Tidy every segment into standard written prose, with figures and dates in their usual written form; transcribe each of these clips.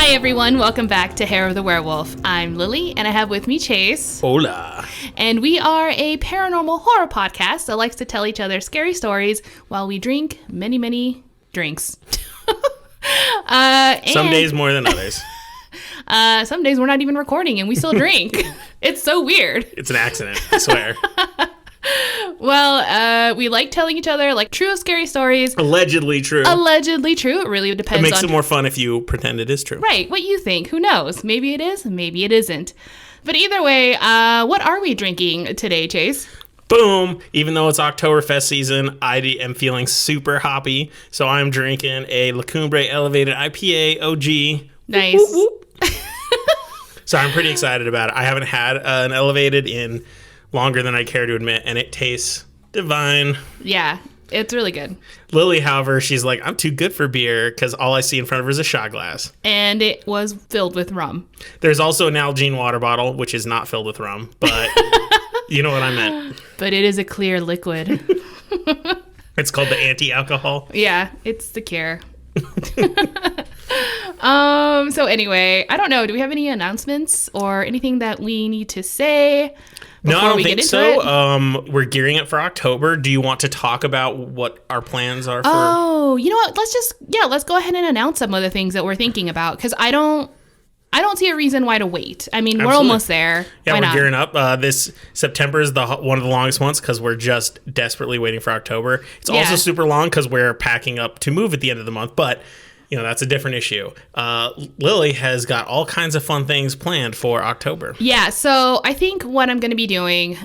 Hi everyone, welcome back to Hair of the Werewolf. I'm Lily, and I have with me Chase. Hola. And we are a paranormal horror podcast that likes to tell each other scary stories while we drink many, many drinks. Some days more than others. Some days we're not even recording and we still drink. It's so weird. It's an accident, I swear. Well, we like telling each other like true scary stories. Allegedly true. Allegedly true. It really depends on... It makes it more fun if you pretend it is true. Right. What you think. Who knows? Maybe it is. Maybe it isn't. But either way, what are we drinking today, Chase? Boom. Even though it's Oktoberfest season, I am feeling super hoppy. So I'm drinking a La Cumbre Elevated IPA OG. Nice. Whoop, whoop. So I'm pretty excited about it. I haven't had an Elevated in longer than I care to admit, and it tastes divine. Yeah, it's really good. Lily, however, she's like, I'm too good for beer because all I see in front of her is a shot glass. And it was filled with rum. There's also an Nalgene water bottle, which is not filled with rum, but you know what I meant. But it is a clear liquid. It's called the anti-alcohol. Yeah, it's the cure. So anyway, I don't know. Do we have any announcements or anything that we need to say? No, I don't think so. We're gearing up for October. Do you want to talk about what our plans are for? Oh, you know what? Let's go ahead and announce some of the things that we're thinking about, because I don't see a reason why to wait. I mean, Absolutely. We're almost there. Yeah, why we're not? Gearing up. This September is one of the longest months because we're just desperately waiting for October. It's also super long because we're packing up to move at the end of the month, but that's a different issue. Lily has got all kinds of fun things planned for October. Yeah, so I think what I'm going to be doing,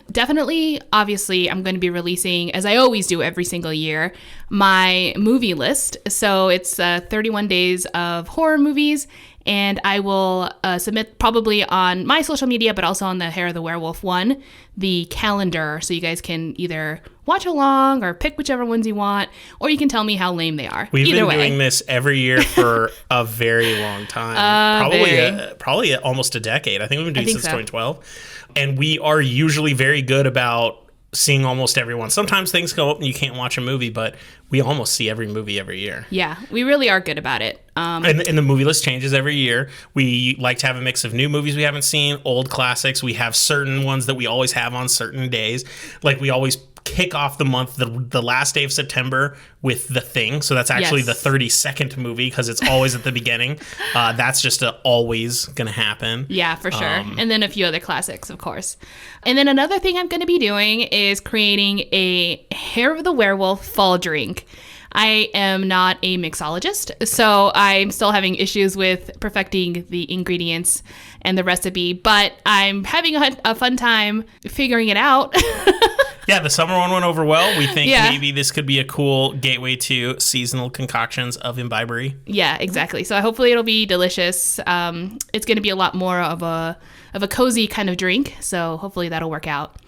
obviously, I'm going to be releasing, as I always do every single year, my movie list. So it's 31 days of horror movies, and I will submit probably on my social media, but also on the Hair of the Werewolf one, the calendar, so you guys can either watch along or pick whichever ones you want, or you can tell me how lame they are. We've been doing this every year for a very long time. Probably almost a decade. I think we've been doing this since 2012. And we are usually very good about seeing almost everyone. Sometimes things go up and you can't watch a movie, but we almost see every movie every year. Yeah, we really are good about it. And the movie list changes every year. We like to have a mix of new movies we haven't seen, old classics. We have certain ones that we always have on certain days. Like we always kick off the month, the last day of September, with The Thing. So that's actually the 32nd movie because it's always at the beginning. That's just always going to happen. Yeah, for sure. And then a few other classics, of course. And then another thing I'm going to be doing is creating a Hair of the Werewolf fall drink. I am not a mixologist, so I'm still having issues with perfecting the ingredients and the recipe, but I'm having a fun time figuring it out. Yeah, the summer one went over well. We think maybe this could be a cool gateway to seasonal concoctions of imbibery. Yeah, exactly. So hopefully it'll be delicious. It's going to be a lot more of a cozy kind of drink, so hopefully that'll work out.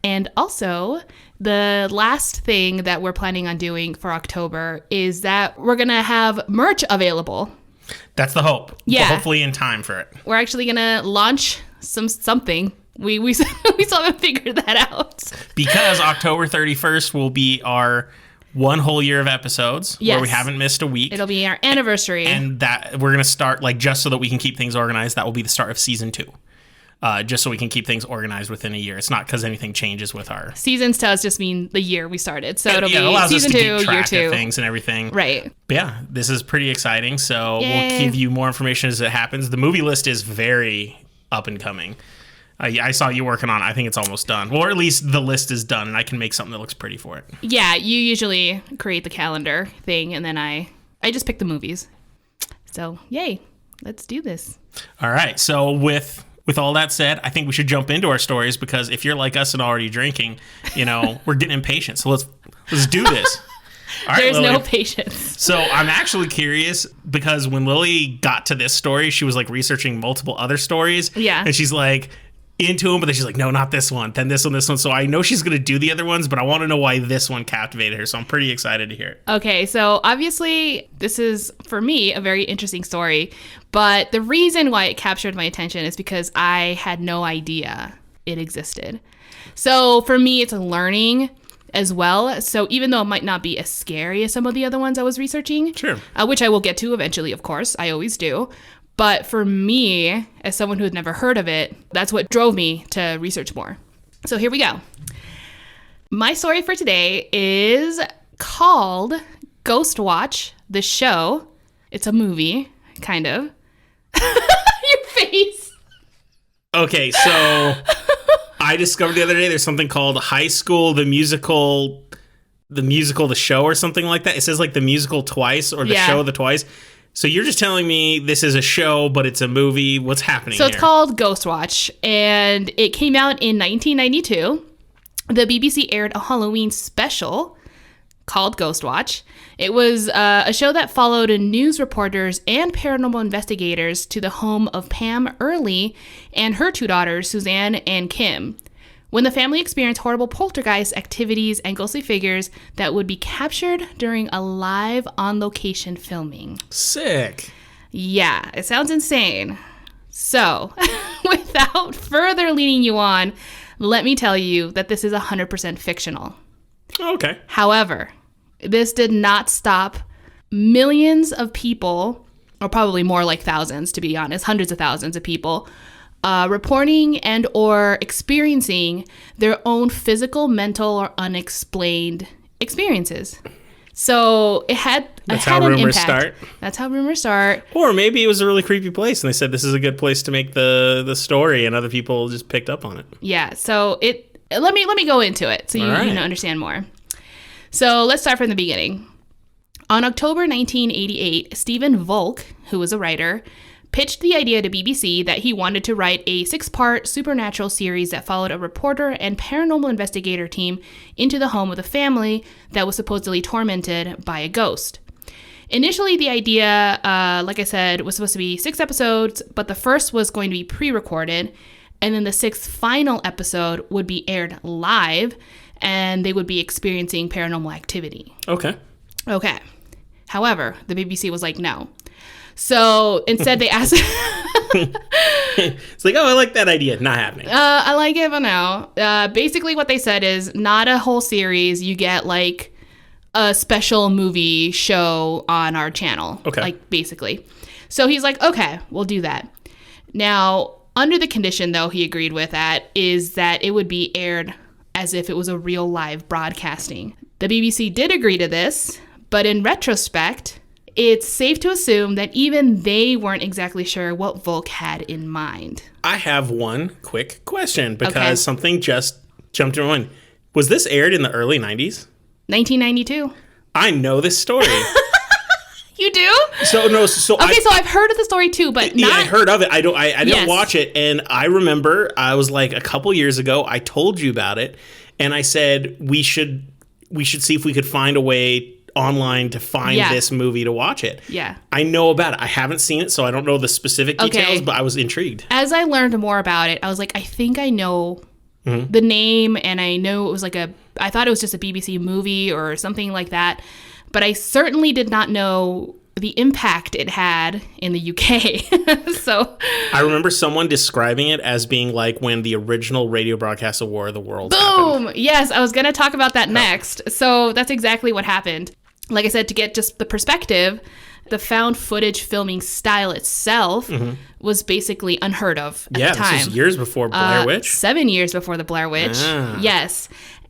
And also, the last thing that we're planning on doing for October is that we're going to have merch available. That's the hope. Yeah. Hopefully in time for it. We're actually going to launch something. We still haven't figured that out. Because October 31st will be our one whole year of episodes where we haven't missed a week. It'll be our anniversary. And that we're going to start, just so that we can keep things organized, that will be the start of season 2. Just so we can keep things organized within a year. It's not because anything changes with our... Seasons to us just mean the year we started. So it'll be allows season us to 2, keep track year 2. Of things and everything. Right. But yeah, this is pretty exciting. So Yay. We'll give you more information as it happens. The movie list is very up and coming. I saw you working on it. I think it's almost done. Well, or at least the list is done, and I can make something that looks pretty for it. Yeah, you usually create the calendar thing, and then I just pick the movies. So, yay. Let's do this. All right. So with all that said, I think we should jump into our stories, because if you're like us and already drinking, we're getting impatient. So let's do this. All right, There's Lily. no patience. So I'm actually curious, because when Lily got to this story, she was researching multiple other stories. Yeah. And she's into them, but then she's like, no, not this one, then this one. So I know she's going to do the other ones, but I want to know why this one captivated her. So I'm pretty excited to hear it. Okay, so obviously this is, for me, a very interesting story, but the reason why it captured my attention is because I had no idea it existed. So for me, it's a learning as well. So even though it might not be as scary as some of the other ones I was researching, sure, which I will get to eventually, of course, I always do. But for me, as someone who had never heard of it, that's what drove me to research more. So here we go. My story for today is called Ghostwatch, the show. It's a movie, kind of. Your face. Okay, so I discovered the other day there's something called High School, the musical, the show or something like that. It says like the musical twice or the show the twice. So you're just telling me this is a show, but it's a movie. What's happening So it's called Ghostwatch, and it came out in 1992. The BBC aired a Halloween special called Ghostwatch. It was a show that followed news reporters and paranormal investigators to the home of Pam Early and her two daughters, Suzanne and Kim, when the family experienced horrible poltergeist activities and ghostly figures that would be captured during a live on-location filming. Sick. Yeah, it sounds insane. So, without further leading you on, let me tell you that this is 100% fictional. Okay. However, this did not stop millions of people, or probably more like thousands, to be honest, hundreds of thousands of people, reporting and or experiencing their own physical, mental, or unexplained experiences. So it had That's how rumors start. That's how rumors start. Or maybe it was a really creepy place, and they said this is a good place to make the story, and other people just picked up on it. Yeah. So let me go into it so you can understand more. So let's start from the beginning. On October 1988, Stephen Volk, who was a writer, pitched the idea to BBC that he wanted to write a 6-part supernatural series that followed a reporter and paranormal investigator team into the home of the family that was supposedly tormented by a ghost. Initially, the idea, like I said, was supposed to be 6 episodes, but the first was going to be pre-recorded, and then the 6th final episode would be aired live, and they would be experiencing paranormal activity. Okay. However, the BBC was like, no. So instead they asked... It's like, oh, I like that idea. Not happening. I like it, but no. Basically what they said is not a whole series. You get like a special movie show on our channel. Okay. Like basically. So he's like, okay, we'll do that. Now, under the condition though he agreed with that is that it would be aired as if it was a real live broadcasting. The BBC did agree to this, but in retrospect, it's safe to assume that even they weren't exactly sure what Volk had in mind. I have one quick question because something just jumped in my mind. Was this aired in the early 90s? 1992. I know this story. You do? So I've heard of the story too, but not... Yeah, I heard of it. I didn't watch it, and I remember I was like a couple years ago, I told you about it, and I said we should see if we could find a way online to find this movie to watch it. Yeah. I know about it. I haven't seen it, so I don't know the specific details, but I was intrigued. As I learned more about it, I was like, I think I know the name, and I know it was like I thought it was just a BBC movie or something like that, but I certainly did not know the impact it had in the UK. So I remember someone describing it as being like when the original radio broadcast of War of the Worlds happened. Yes, I was going to talk about that next. So that's exactly what happened. Like I said, to get just the perspective, the found footage filming style itself was basically unheard of at the time. This was years before Blair Witch? 7 years before the Blair Witch. Yes.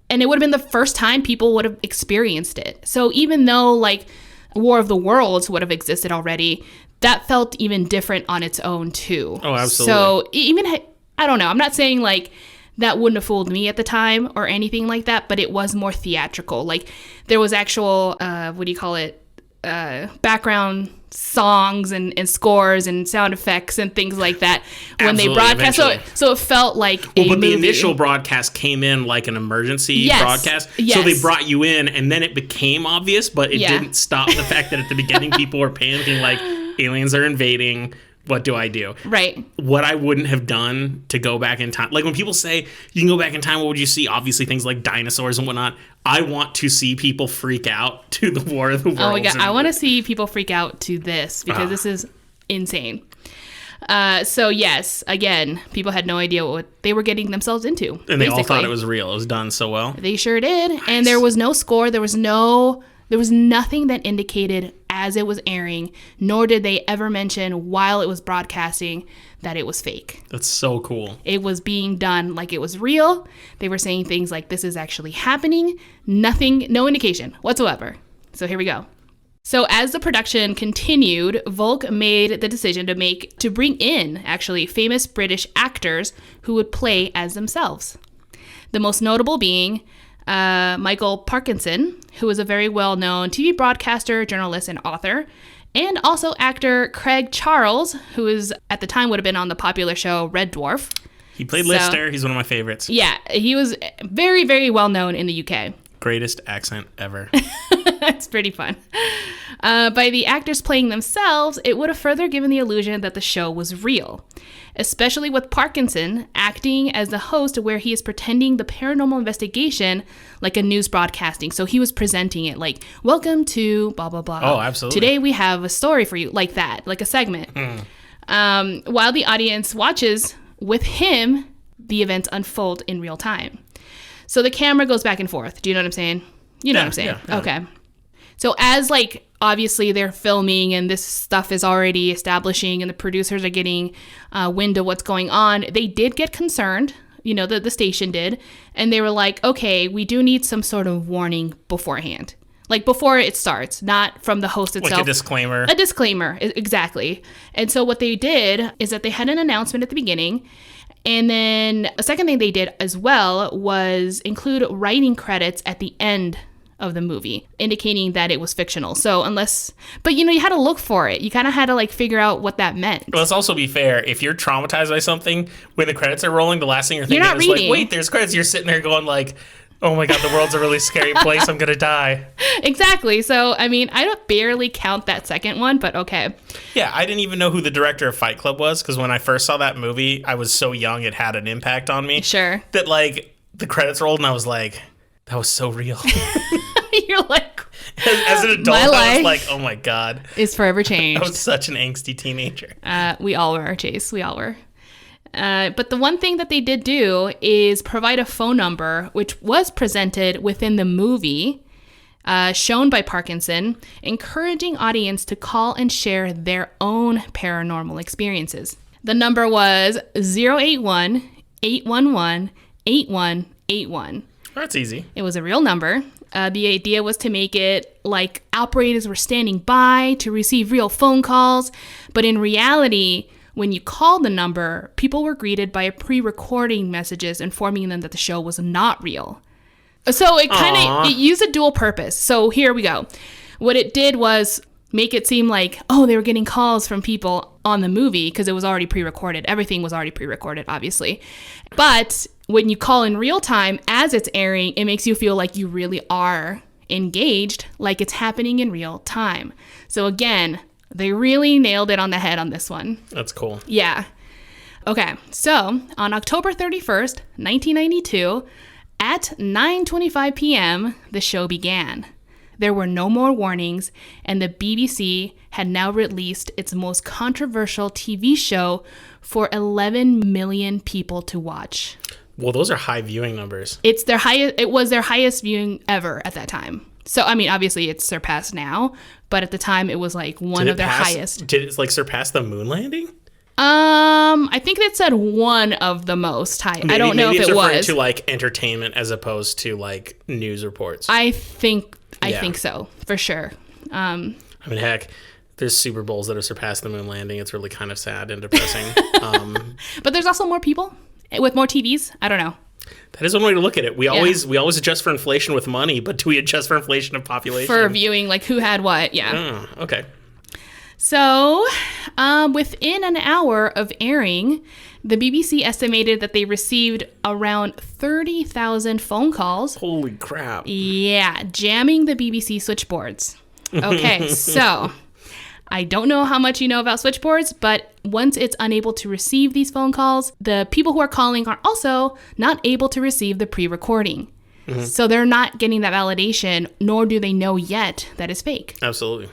And it would have been the first time people would have experienced it. So even though like War of the Worlds would have existed already, that felt even different on its own too. Oh, absolutely. So even, I don't know, I'm not saying like that wouldn't have fooled me at the time or anything like that, but it was more theatrical. Like there was actual, background songs and scores and sound effects and things like that when they broadcast. So it felt like a movie. The initial broadcast came in like an emergency broadcast. Yes. So they brought you in and then it became obvious, but it didn't stop the fact that at the beginning people were panicking like aliens are invading. What do I do? Right. What I wouldn't have done to go back in time. Like when people say you can go back in time, what would you see? Obviously things like dinosaurs and whatnot. I want to see people freak out to the War of the Worlds. Oh my God. I want to see people freak out to this because this is insane. So yes, again, people had no idea what they were getting themselves into. And they all thought it was real. It was done so well. They sure did. Nice. And there was no score. There was no There was nothing that indicated as it was airing, nor did they ever mention while it was broadcasting that it was fake. That's so cool. It was being done like it was real. They were saying things like, this is actually happening. Nothing, no indication whatsoever. So here we go. So as the production continued, Volk made the decision to bring in actually famous British actors who would play as themselves. The most notable being Michael Parkinson, who was a very well-known TV broadcaster, journalist, and author, and also actor Craig Charles, who is at the time would have been on the popular show Red Dwarf. He played Lister. He's one of my favorites. Yeah, he was very, very well-known in the UK. Greatest accent ever. That's pretty fun. By the actors playing themselves, it would have further given the illusion that the show was real, especially with Parkinson acting as the host where he is pretending the paranormal investigation like a news broadcasting. So he was presenting it like, welcome to blah, blah, blah. Oh, absolutely. Today we have a story for you, like that, like a segment. While the audience watches with him, the events unfold in real time. So the camera goes back and forth. Do you know what I'm saying? You know what I'm saying? Yeah. Okay. So as obviously they're filming and this stuff is already establishing and the producers are getting wind of what's going on, they did get concerned, the station did. And they were like, okay, we do need some sort of warning beforehand. Like before it starts, not from the host itself. Like a disclaimer. A disclaimer, exactly. And so what they did is that they had an announcement at the beginning. And then a second thing they did as well was include writing credits at the end of the movie, indicating that it was fictional. So but you had to look for it. You kind of had to figure out what that meant. Well, let's also be fair. If you're traumatized by something, when the credits are rolling, the last thing you're thinking is like, wait, there's credits. You're sitting there going like, oh my God, the world's a really scary place. I'm going to die. Exactly. So, I don't barely count that second one, but okay. Yeah, I didn't even know who the director of Fight Club was because when I first saw that movie, I was so young, it had an impact on me. Sure. That the credits rolled and I was like, that was so real. You're like, as an adult, I was like, oh my God. It's forever changed. I was such an angsty teenager. We all were, Chase. We all were. But the one thing that they did do is provide a phone number, which was presented within the movie, shown by Parkinson, encouraging audience to call and share their own paranormal experiences. The number was 081-811-8181. That's easy. It was a real number. The idea was to make it like operators were standing by to receive real phone calls. But in reality, when you called the number, people were greeted by a pre-recording messages informing them that the show was not real. So it it used a dual purpose. So here we go. What it did was make it seem like, they were getting calls from people on the movie because it was already pre-recorded. Everything was already pre-recorded, obviously. But when you call in real time as it's airing, it makes you feel like you really are engaged, like it's happening in real time. So again, they really nailed it on the head on this one. That's cool. Yeah. Okay, so on October 31st, 1992, at 9:25 p.m., the show began. There were no more warnings, and the BBC had now released its most controversial TV show for 11 million people to watch. Well, those are high viewing numbers. It was their highest viewing ever at that time. So, obviously it's surpassed now, but at the time it was one of their highest. Did it surpass the moon landing? I think it said one of the most high. I don't know if it was. Maybe it's to entertainment as opposed to news reports. I think so, for sure. Heck, there's Super Bowls that have surpassed the moon landing. It's really kind of sad and depressing. But there's also more people with more TVs. I don't know. That is one way to look at it. We always adjust for inflation with money, but do we adjust for inflation of population? For viewing, who had what, yeah. Oh, okay. So, within an hour of airing, the BBC estimated that they received around 30,000 phone calls. Holy crap. Yeah, jamming the BBC switchboards. Okay, so I don't know how much you know about switchboards, but once it's unable to receive these phone calls, the people who are calling are also not able to receive the pre-recording. Mm-hmm. So they're not getting that validation, nor do they know yet that it's fake. Absolutely.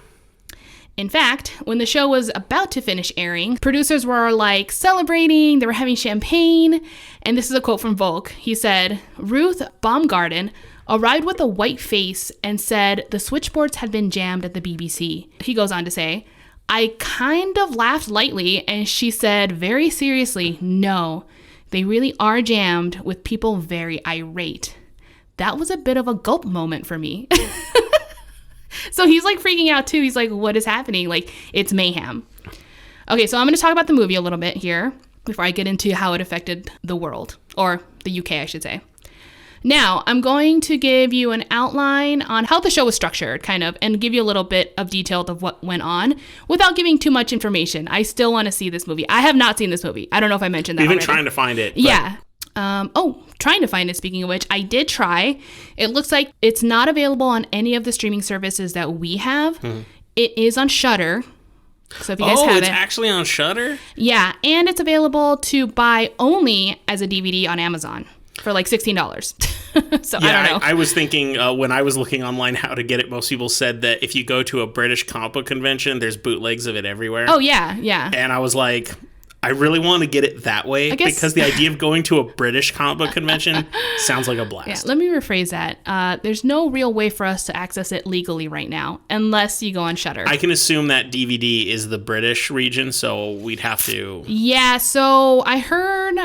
In fact, when the show was about to finish airing, producers were celebrating, they were having champagne, and this is a quote from Volk. He said, "Ruth Baumgarten, arrived with a white face and said the switchboards had been jammed at the BBC. He goes on to say, I kind of laughed lightly, and she said very seriously, no, they really are jammed with people very irate. That was a bit of a gulp moment for me. So he's like freaking out too. He's like, what is happening? Like, it's mayhem. Okay, so I'm going to talk about the movie a little bit here before I get into how it affected the world, or the UK, I should say. Now, I'm going to give you an outline on how the show was structured, kind of, and give you a little bit of detail of what went on without giving too much information. I still want to see this movie. I have not seen this movie. I don't know if I mentioned that We've been already. trying to find it. Yeah. Trying to find it, speaking of which, I did try. It looks like it's not available on any of the streaming services that we have. It is on Shudder. So if you guys have it's actually on Shudder? Yeah, and it's available to buy only as a DVD on Amazon for like $16. So yeah, I don't know. I was thinking when I was looking online how to get it, most people said that if you go to a British comic book convention, there's bootlegs of it everywhere. Oh, yeah, yeah. And I was like, I really want to get it that way because the idea of going to a British comic book convention sounds like a blast. Yeah, let me rephrase that. There's no real way for us to access it legally right now, unless you go on Shudder. I can assume that DVD is the British region, so we'd have to... Yeah, so I heard...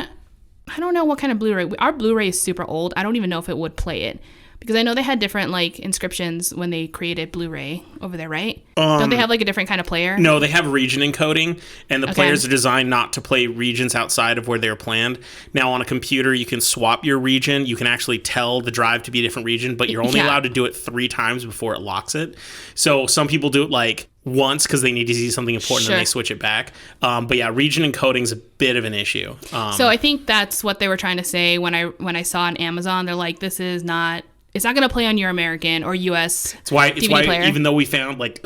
I don't know what kind of Blu-ray. Our Blu-ray is super old. I don't even know if it would play it. Because I know they had different, like, inscriptions when they created Blu-ray over there, right? Don't they have, like, a different kind of player? No, they have region encoding, and the players are designed not to play regions outside of where they're planned. Now, on a computer, you can swap your region. You can actually tell the drive to be a different region, but you're only allowed to do it 3 times before it locks it. So some people do it, like, once because they need to see something important and they switch it back. But yeah, region encoding is a bit of an issue. So I think that's what they were trying to say when I saw on Amazon. They're like, this is not... It's not going to play on your American or U.S. It's why player. Even though we found, like,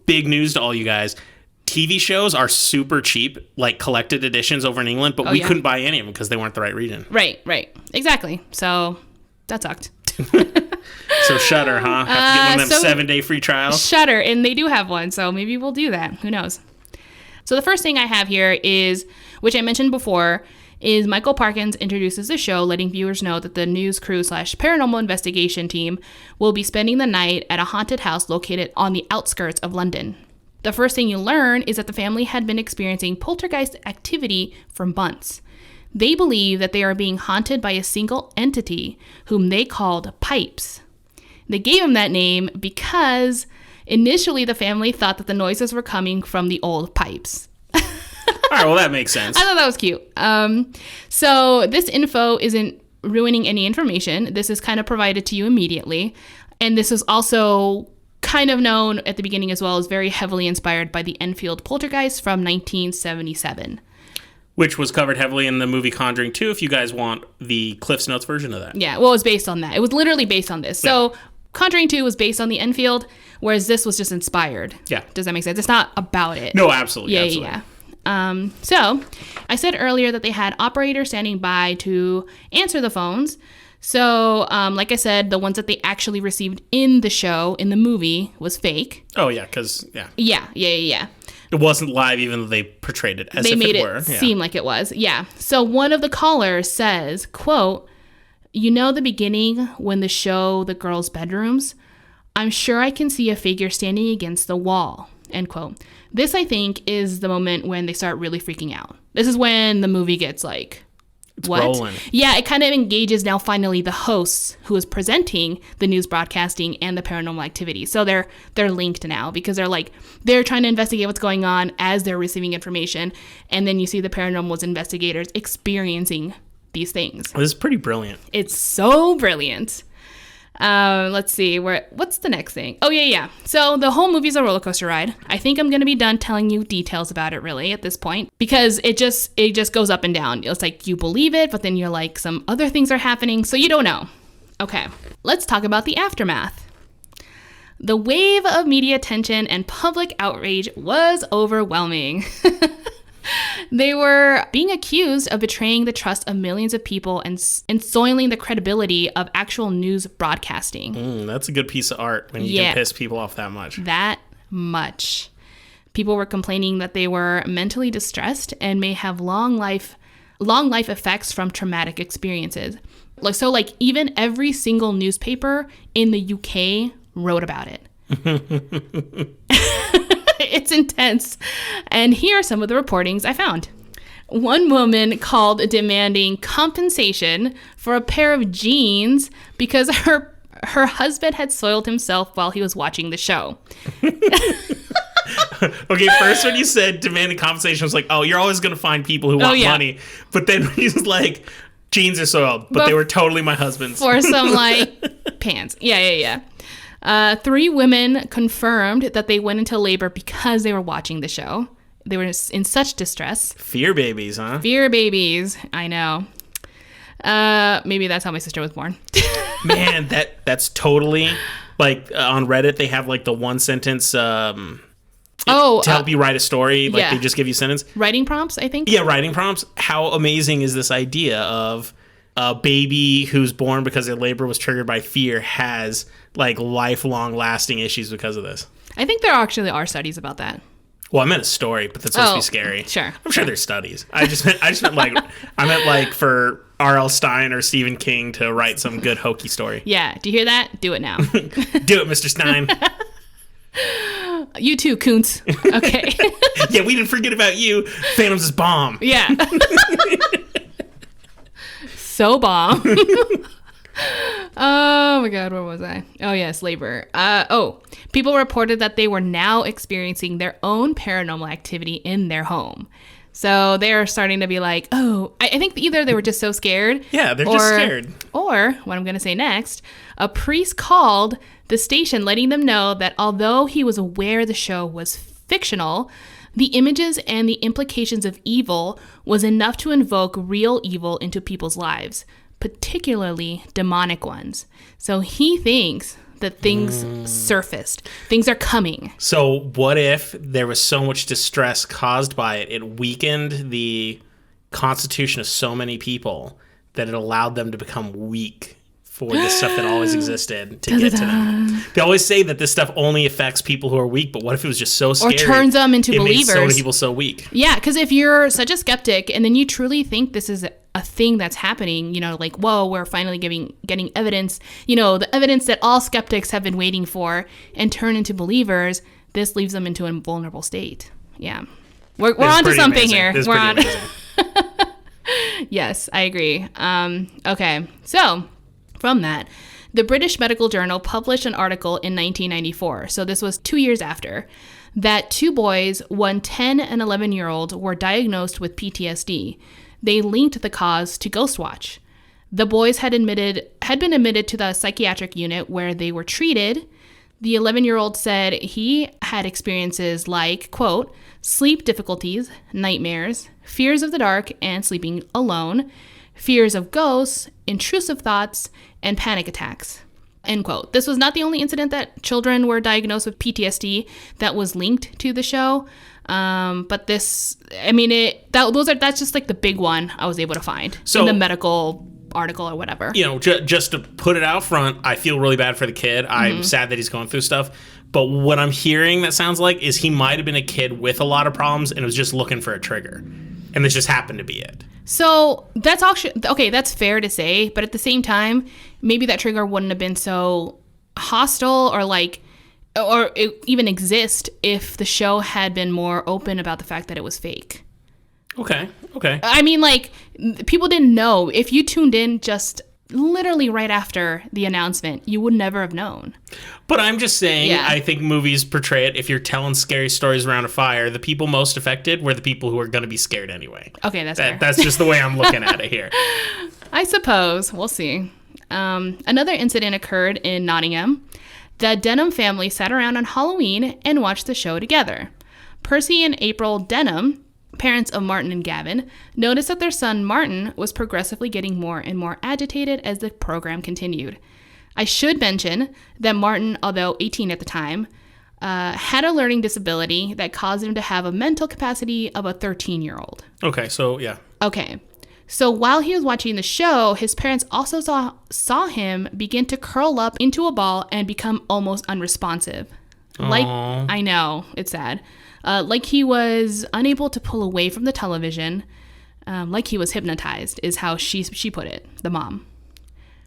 big news to all you guys. TV shows are super cheap, like collected editions over in England, but we couldn't buy any of them because they weren't the right region. Right. Exactly. So that sucked. So Shudder, huh? Have to get one of them 7-day free trials? Shudder, and they do have one, so maybe we'll do that. Who knows? So the first thing I have here is, which I mentioned before, is Michael Parkinson introduces the show, letting viewers know that the news crew / paranormal investigation team will be spending the night at a haunted house located on the outskirts of London. The first thing you learn is that the family had been experiencing poltergeist activity for months. They believe that they are being haunted by a single entity whom they called Pipes. They gave him that name because initially the family thought that the noises were coming from the old pipes. All right, well, that makes sense. I thought that was cute. So this info isn't ruining any information. This is kind of provided to you immediately. And this is also kind of known at the beginning as well as very heavily inspired by the Enfield poltergeist from 1977. Which was covered heavily in the movie Conjuring 2, if you guys want the Cliff's Notes version of that. Yeah, well, it was based on that. It was literally based on this. So Conjuring 2 was based on the Enfield, whereas this was just inspired. Yeah. Does that make sense? It's not about it. No, absolutely. Yeah, absolutely. yeah. So I said earlier that they had operators standing by to answer the phones. So, like I said, the ones that they actually received in the show, in the movie, was fake. Oh, yeah, because, yeah. Yeah. It wasn't live, even though they portrayed it as if it were. They made it seem like it was, yeah. So one of the callers says, quote, "You know the beginning when the show The Girls' Bedrooms? I'm sure I can see a figure standing against the wall," end quote. This, I think, is the moment when they start really freaking out. This is when the movie gets like, it's what? rolling. Yeah, it kind of engages now finally the hosts who is presenting the news broadcasting and the paranormal activity. So they're linked now because they're trying to investigate what's going on as they're receiving information. And then you see the paranormal investigators experiencing these things. This is pretty brilliant. It's so brilliant. Let's see, what's the next thing? Oh, yeah. So the whole movie's a roller coaster ride. I think I'm going to be done telling you details about it really at this point because it just goes up and down. It's like you believe it, but then you're like some other things are happening, so you don't know. Okay, let's talk about the aftermath. The wave of media attention and public outrage was overwhelming. They were being accused of betraying the trust of millions of people and soiling the credibility of actual news broadcasting. That's a good piece of art when you can piss people off that much. That much. People were complaining that they were mentally distressed and may have long life effects from traumatic experiences. like even every single newspaper in the UK wrote about it. It's intense. And here are some of the reportings I found. One woman called demanding compensation for a pair of jeans because her husband had soiled himself while he was watching the show. Okay, first when you said demanding compensation, I was like, oh, you're always going to find people who want money. But then he's like, jeans are soiled, but they were totally my husband's. For some, like, pants. Yeah. 3 women confirmed that they went into labor because they were watching the show. They were in such distress. Fear babies, huh? Fear babies. I know. Maybe that's how my sister was born. Man, that's totally, like, on Reddit, they have, like, the one sentence... to help you write a story, like they just give you a sentence. Writing prompts, I think. Yeah, writing prompts. How amazing is this idea of a baby who's born because their labor was triggered by fear has like lifelong lasting issues because of this? I think there actually are studies about that. Well, I meant a story, but that's supposed to be scary. Sure. I'm sure there's studies. I meant like for R.L. Stein or Stephen King to write some good hokey story. Yeah. Do you hear that? Do it now. Do it, Mr. Stein. You too, Kuntz. Okay. Yeah, we didn't forget about you. Phantom's bomb. Yeah. So bomb. Oh my God, where was I? Oh yes, labor. People reported that they were now experiencing their own paranormal activity in their home. So they're starting to be like, oh, I think either they were just so scared. Yeah, they're just scared. Or, what I'm going to say next, a priest called the station letting them know that although he was aware the show was fictional, the images and the implications of evil was enough to invoke real evil into people's lives, particularly demonic ones. So he thinks that things surfaced. Things are coming. So what if there was so much distress caused by it, it weakened the constitution of so many people that it allowed them to become weak for the stuff that always existed to get to them? They always say that this stuff only affects people who are weak, but what if it was just so scary? Or turns them into believers. It made so many people so weak. Yeah, because if you're such a skeptic and then you truly think this is a thing that's happening, like, whoa, we're finally getting evidence, the evidence that all skeptics have been waiting for, and turn into believers, this leaves them into a vulnerable state. Yeah. We're on to something here. We're on. Yes, I agree. Okay, so from that, the British Medical Journal published an article in 1994, so this was 2 years after, that 2 boys, one 10 and 11-year-old, were diagnosed with PTSD. They linked the cause to Ghostwatch. The boys had been admitted to the psychiatric unit where they were treated. The 11-year-old said he had experiences like, quote, sleep difficulties, nightmares, fears of the dark and sleeping alone, fears of ghosts, intrusive thoughts, and panic attacks, end quote. This was not the only incident that children were diagnosed with PTSD that was linked to the show. But this, that's just like the big one I was able to find in the medical article or whatever. Just to put it out front, I feel really bad for the kid. I'm sad that he's going through stuff. But what I'm hearing that sounds like is he might have been a kid with a lot of problems and was just looking for a trigger. And this just happened to be it. So that's actually, okay, that's fair to say. But at the same time, maybe that trigger wouldn't have been so hostile or it even exist if the show had been more open about the fact that it was fake. Okay. I mean, people didn't know. If you tuned in just literally right after the announcement, you would never have known. But I'm just saying, I think movies portray it. If you're telling scary stories around a fire, the people most affected were the people who are going to be scared anyway. Okay, that's fair. That's just the way I'm looking at it here. I suppose. We'll see. Another incident occurred in Nottingham. The Denham family sat around on Halloween and watched the show together. Percy and April Denham, parents of Martin and Gavin, noticed that their son Martin was progressively getting more and more agitated as the program continued. I should mention that Martin, although 18 at the time, had a learning disability that caused him to have a mental capacity of a 13-year-old. Okay, so yeah. Okay. So while he was watching the show, his parents also saw him begin to curl up into a ball and become almost unresponsive. Aww. I know, it's sad. Like he was unable to pull away from the television, like he was hypnotized, is how she put it, the mom.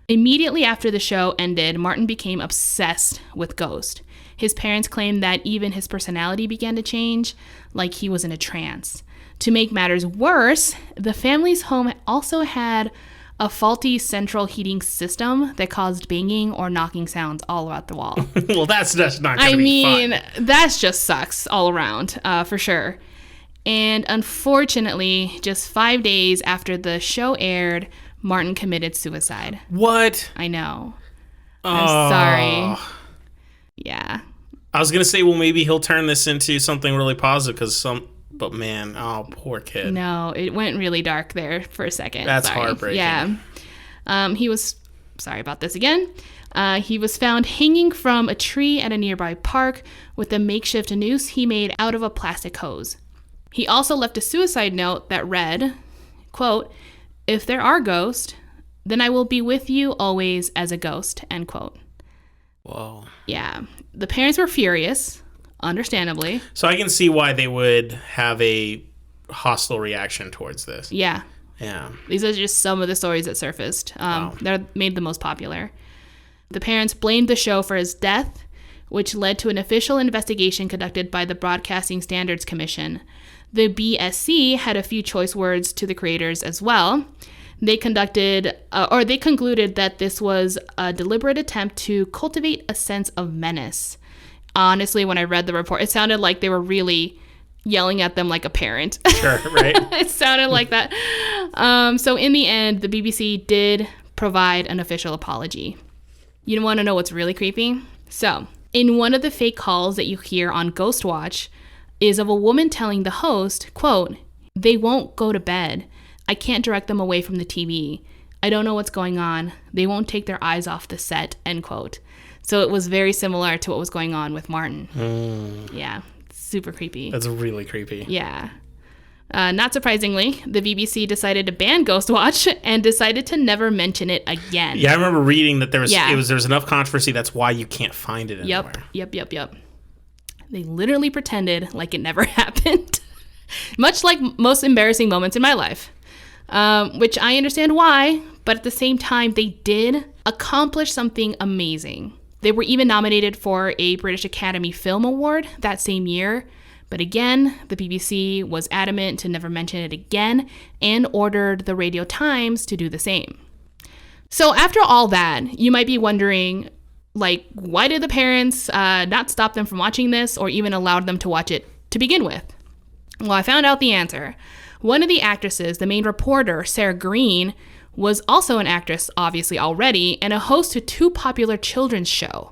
Immediately after the show ended, Martin became obsessed with ghosts. His parents claimed that even his personality began to change, like he was in a trance. To make matters worse, the family's home also had a faulty central heating system that caused banging or knocking sounds all about the wall. Well, that's just not going to be fun. That just sucks all around, for sure. And unfortunately, just 5 days after the show aired, Martin committed suicide. What? I know. I'm sorry. Yeah. I was going to say, well, maybe he'll turn this into something really positive but man, oh, poor kid. No, it went really dark there for a second. That's heartbreaking. Yeah. He was, sorry about this again. He was found hanging from a tree at a nearby park with a makeshift noose he made out of a plastic hose. He also left a suicide note that read, quote, "If there are ghosts, then I will be with you always as a ghost," end quote. Whoa. Yeah. The parents were furious, understandably. So I can see why they would have a hostile reaction towards this. Yeah. Yeah. These are just some of the stories that surfaced. Wow. They're made the most popular. The parents blamed the show for his death, which led to an official investigation conducted by the Broadcasting Standards Commission. The BSC had a few choice words to the creators as well. They concluded that this was a deliberate attempt to cultivate a sense of menace. Honestly, when I read the report, it sounded like they were really yelling at them like a parent. Sure, right? It sounded like that. So in the end, the BBC did provide an official apology. You want to know what's really creepy? So, in one of the fake calls that you hear on Ghostwatch is of a woman telling the host, quote, "They won't go to bed. I can't direct them away from the TV. I don't know what's going on. They won't take their eyes off the set," end quote. So it was very similar to what was going on with Martin. Yeah, super creepy. That's really creepy. Yeah. Not surprisingly, the BBC decided to ban Ghostwatch and decided to never mention it again. Yeah, I remember reading that there was enough controversy. That's why you can't find it anywhere. Yep. They literally pretended like it never happened. Much like most embarrassing moments in my life. Which I understand why, but at the same time, they did accomplish something amazing. They were even nominated for a British Academy Film Award that same year. But again, the BBC was adamant to never mention it again and ordered the Radio Times to do the same. So after all that, you might be wondering, like, why did the parents not stop them from watching this or even allowed them to watch it to begin with? Well, I found out the answer. One of the actresses, the main reporter, Sarah Green, was also an actress, obviously already, and a host to 2 popular children's shows.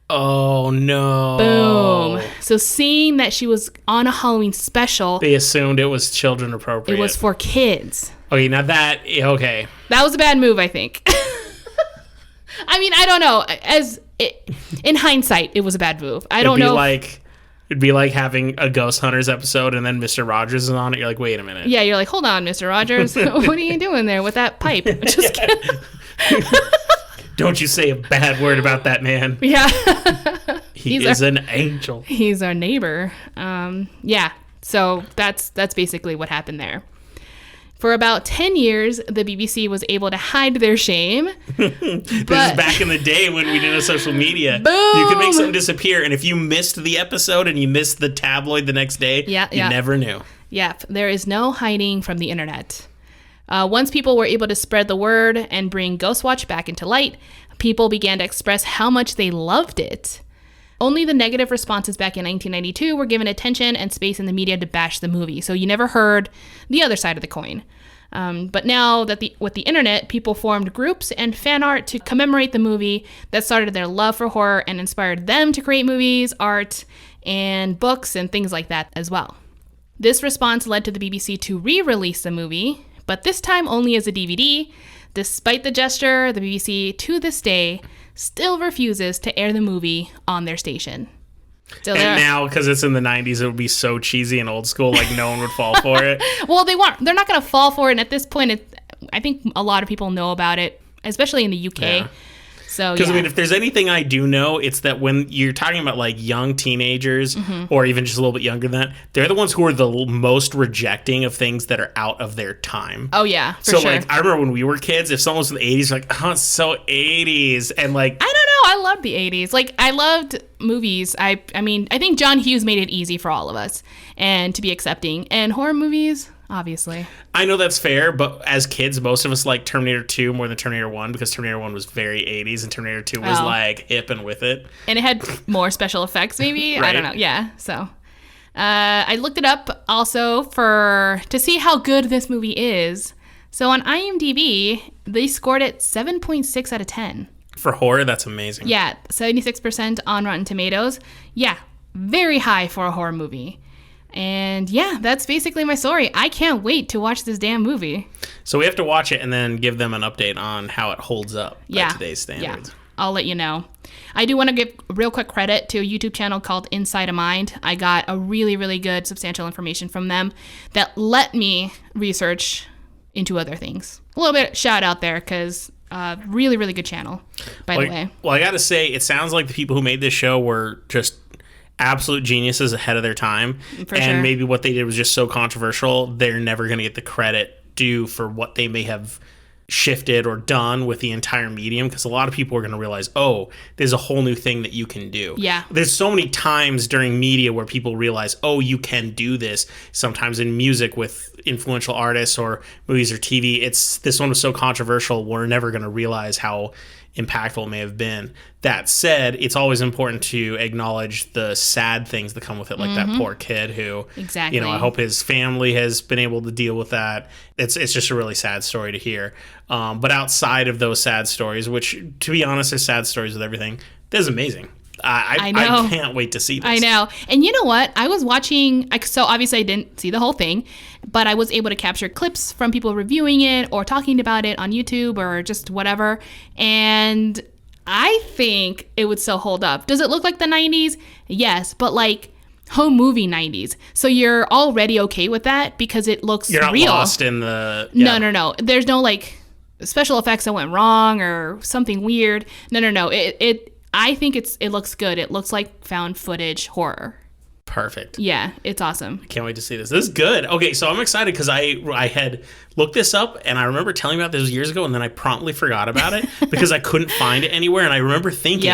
Oh, no. Boom. So seeing that she was on a Halloween special... They assumed it was children appropriate. It was for kids. Okay, now okay. That was a bad move, I think. I mean, I don't know. In hindsight, it was a bad move. I don't know. It'd be like having a Ghost Hunters episode and then Mr. Rogers is on it. You're like, wait a minute. Yeah, you're like, hold on, Mr. Rogers. What are you doing there with that pipe? Just kidding. Don't you say a bad word about that man. Yeah. He is an angel. He's our neighbor. Yeah, so that's basically what happened there. For about 10 years, the BBC was able to hide their shame. This is back in the day when we didn't have social media. Boom! You could make something disappear, and if you missed the episode and you missed the tabloid the next day, you never knew. Yep, there is no hiding from the internet. Once people were able to spread the word and bring Ghostwatch back into light, people began to express how much they loved it. Only the negative responses back in 1992 were given attention and space in the media to bash the movie, so you never heard the other side of the coin. But now that with the internet, people formed groups and fan art to commemorate the movie that started their love for horror and inspired them to create movies, art, and books and things like that as well. This response led to the BBC to re-release the movie, but this time only as a DVD. Despite the gesture, the BBC, to this day, still refuses to air the movie on their station. So and now, because it's in the 90s, it would be so cheesy and old school, like no one would fall for it. Well, they're not going to fall for it. And at this point, I think a lot of people know about it, especially in the UK. Yeah. So, because I mean, if there's anything I do know, it's that when you're talking about like young teenagers or even just a little bit younger than that, they're the ones who are the most rejecting of things that are out of their time. Oh yeah, for so sure. like I remember when we were kids, if someone was from the 80s, like, oh, it's so 80s, and like I don't know, I loved the 80s. Like I loved movies. I mean, I think John Hughes made it easy for all of us and to be accepting. And horror movies, obviously. I know that's fair, but as kids, most of us like Terminator 2 more than Terminator 1 because Terminator 1 was very 80s and Terminator 2 was like hip and with it. And it had more special effects, maybe. Right. I don't know. Yeah. So I looked it up also to see how good this movie is. So on IMDb, they scored it 7.6 out of 10. For horror, that's amazing. Yeah, 76% on Rotten Tomatoes. Yeah, very high for a horror movie. And yeah, that's basically my story. I can't wait to watch this damn movie. So we have to watch it and then give them an update on how it holds up by today's standards. Yeah, I'll let you know. I do want to give real quick credit to a YouTube channel called Inside a Mind. I got a really, really good substantial information from them that let me research into other things. A little bit shout out there because really, really good channel, by the way. Well, I got to say, it sounds like the people who made this show were just absolute geniuses ahead of their time. For sure. Maybe what they did was just so controversial, they're never going to get the credit due for what they may have shifted or done with the entire medium, because a lot of people are going to realize, oh, there's a whole new thing that you can do. Yeah. There's so many times during media where people realize, oh, you can do this. Sometimes in music with influential artists or movies or TV, this one was so controversial, we're never going to realize how impactful it may have been. That said, it's always important to acknowledge the sad things that come with it, like that poor kid who, exactly. I hope his family has been able to deal with that. It's just a really sad story to hear. But outside of those sad stories, which, to be honest, there's sad stories with everything, this is amazing. I can't wait to see this. I know. And you know what? I was watching, so obviously I didn't see the whole thing, but I was able to capture clips from people reviewing it or talking about it on YouTube or just whatever. And I think it would still hold up. Does it look like the 90s? Yes, but like home movie 90s. So you're already okay with that because it looks real. You're not lost in the... Yeah. No. There's no like special effects that went wrong or something weird. No. I think it looks good. It looks like found footage horror. Perfect. Yeah, it's awesome. I can't wait to see this. This is good. Okay, so I'm excited because I had looked this up, and I remember telling you about this years ago, and then I promptly forgot about it because I couldn't find it anywhere. And I remember thinking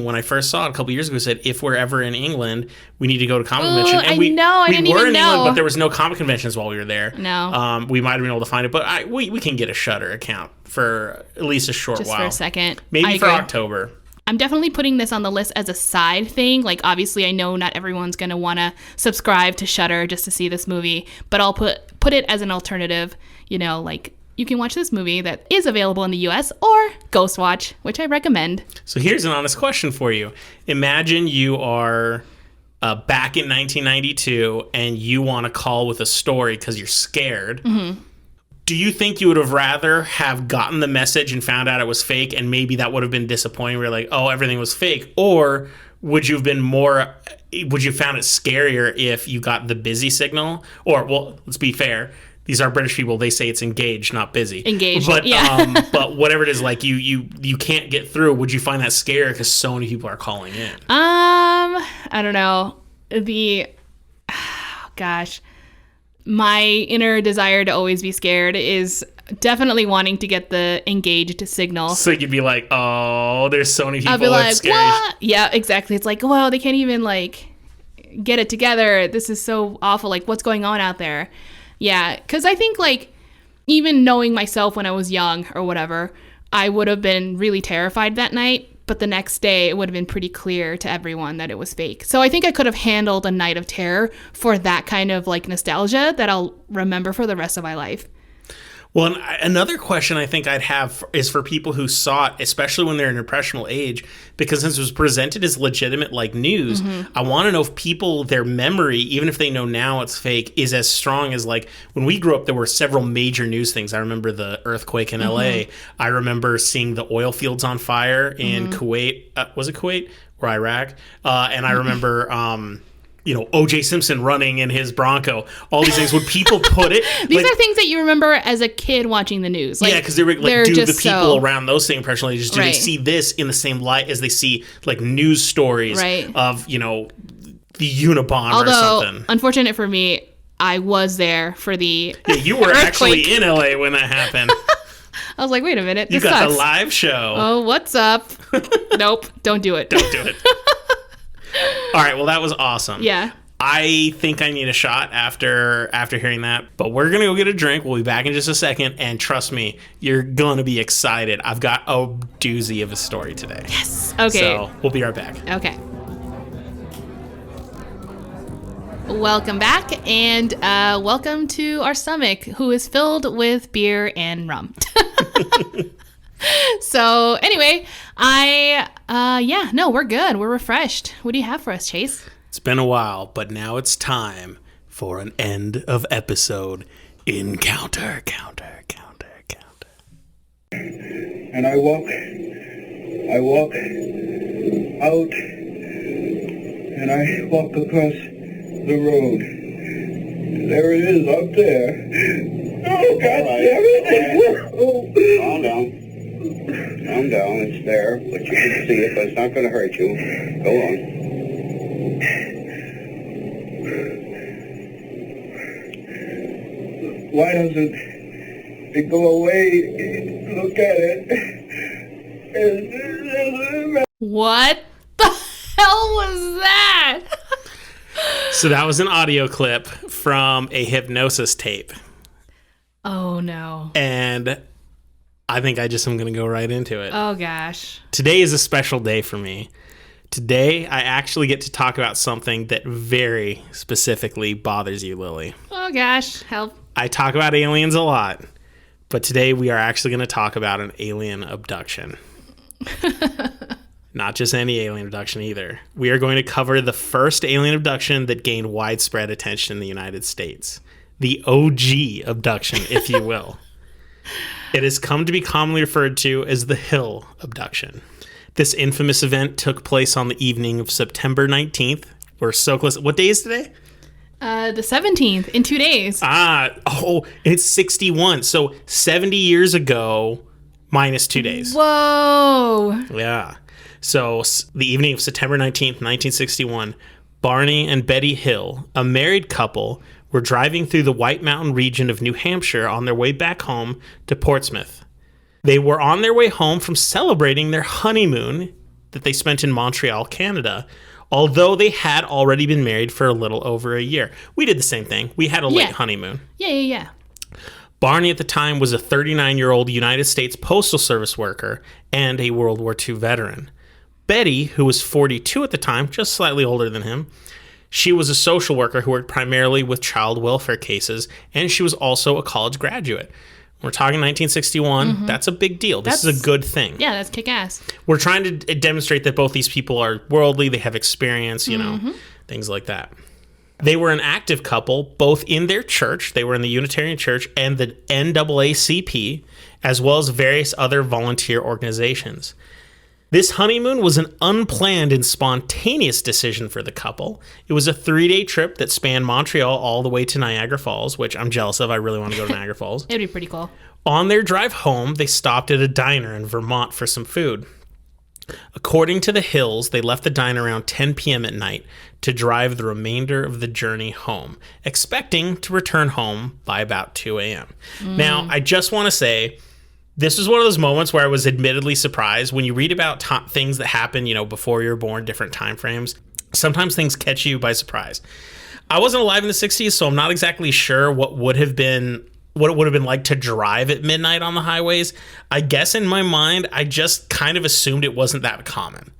when I first saw it a couple years ago, it said, if we're ever in England, we need to go to comic convention. And we were in England, but there was no comic conventions while we were there. No. We might have been able to find it, but we can get a Shudder account for at least a short while. Just for a second. Maybe for October. I'm definitely putting this on the list as a side thing. Like, obviously, I know not everyone's going to want to subscribe to Shudder just to see this movie, but I'll put it as an alternative, like you can watch this movie that is available in the US or Ghostwatch, which I recommend. So here's an honest question for you. Imagine you are back in 1992 and you want to call with a story because you're scared. Mm-hmm. Do you think you would have rather have gotten the message and found out it was fake, and maybe that would have been disappointing? We're like, oh, everything was fake. Or would you have found it scarier if you got the busy signal? Or, well, let's be fair. These are British people. They say it's engaged, not busy. Engaged, but, yeah. But whatever it is, like you can't get through. Would you find that scary because so many people are calling in? I don't know. Gosh. My inner desire to always be scared is definitely wanting to get the engaged signal. So you'd be like, oh, there's so many people. I'd be like, scary. What? Yeah, exactly. It's like, well, they can't even like get it together. This is so awful. Like, what's going on out there? Yeah, because I think like even knowing myself when I was young or whatever, I would have been really terrified that night. But the next day, it would have been pretty clear to everyone that it was fake. So I think I could have handled a night of terror for that kind of like nostalgia that I'll remember for the rest of my life. Well, another question I think I'd have is for people who saw it, especially when they're in impressionable age, because since it was presented as legitimate like news, I want to know if people, their memory, even if they know now it's fake, is as strong as like when we grew up, there were several major news things. I remember the earthquake in LA. I remember seeing the oil fields on fire in Kuwait. Was it Kuwait or Iraq? And I remember O.J. Simpson running in his Bronco, all these things. Would people put it? These are things that you remember as a kid watching the news. Like, yeah, because they were like, do the people around those same impression ladies, do they see this in the same light as they see like news stories of, the Unabomber or something? Unfortunate for me, I was there for the you were actually in LA when that happened. I was like, wait a minute, this got sucks. The live show. Oh, what's up? Nope, don't do it. Don't do it. All right, well, that was awesome. Yeah. I think I need a shot after hearing that, but we're going to go get a drink. We'll be back in just a second, and trust me, you're going to be excited. I've got a doozy of a story today. Yes. Okay. So we'll be right back. Okay. Welcome back, and welcome to our stomach, who is filled with beer and rum. So anyway, we're good. We're refreshed. What do you have for us, Chase? It's been a while, but now it's time for an end of episode encounter. And I walk out, and I walk across the road. There it is up there. Oh, God damn it! Oh. Calm down, it's there, but you can see it, but it's not going to hurt you. Go on. Why doesn't it go away? Look at it. What the hell was that? So that was an audio clip from a hypnosis tape. Oh, no. And I think I just am going to go right into it. Oh, gosh. Today is a special day for me. Today, I actually get to talk about something that very specifically bothers you, Lily. Oh, gosh. Help. I talk about aliens a lot, but today we are actually going to talk about an alien abduction. Not just any alien abduction either. We are going to cover the first alien abduction that gained widespread attention in the United States. The OG abduction, if you will. It has come to be commonly referred to as the Hill Abduction. This infamous event took place on the evening of September 19th. We're so close. What day is today? The 17th, in 2 days. It's 61. So 70 years ago, minus 2 days. Whoa. Yeah. So the evening of September 19th, 1961, Barney and Betty Hill, a married couple, were driving through the White Mountain region of New Hampshire on their way back home to Portsmouth. They were on their way home from celebrating their honeymoon that they spent in Montreal, Canada, although they had already been married for a little over a year. We did the same thing. We had a late honeymoon. Yeah. Barney at the time was a 39-year-old United States Postal Service worker and a World War II veteran. Betty, who was 42 at the time, just slightly older than him, she was a social worker who worked primarily with child welfare cases, and she was also a college graduate. We're talking 1961. Mm-hmm. That's a big deal. This is a good thing. Yeah, that's kick-ass. We're trying to demonstrate that both these people are worldly, they have experience, things like that. They were an active couple, both in their church. They were in the Unitarian Church and the NAACP, as well as various other volunteer organizations. This honeymoon was an unplanned and spontaneous decision for the couple. It was a 3-day trip that spanned Montreal all the way to Niagara Falls, which I'm jealous of. I really want to go to Niagara Falls. It'd be pretty cool. On their drive home, they stopped at a diner in Vermont for some food. According to the Hills, they left the diner around 10 p.m. at night to drive the remainder of the journey home, expecting to return home by about 2 a.m. Now, I just want to say, this was one of those moments where I was admittedly surprised. When you read about things that happen, before you're born, different time frames, sometimes things catch you by surprise. I wasn't alive in the 60s, so I'm not exactly sure what it would have been like to drive at midnight on the highways. I guess in my mind, I just kind of assumed it wasn't that common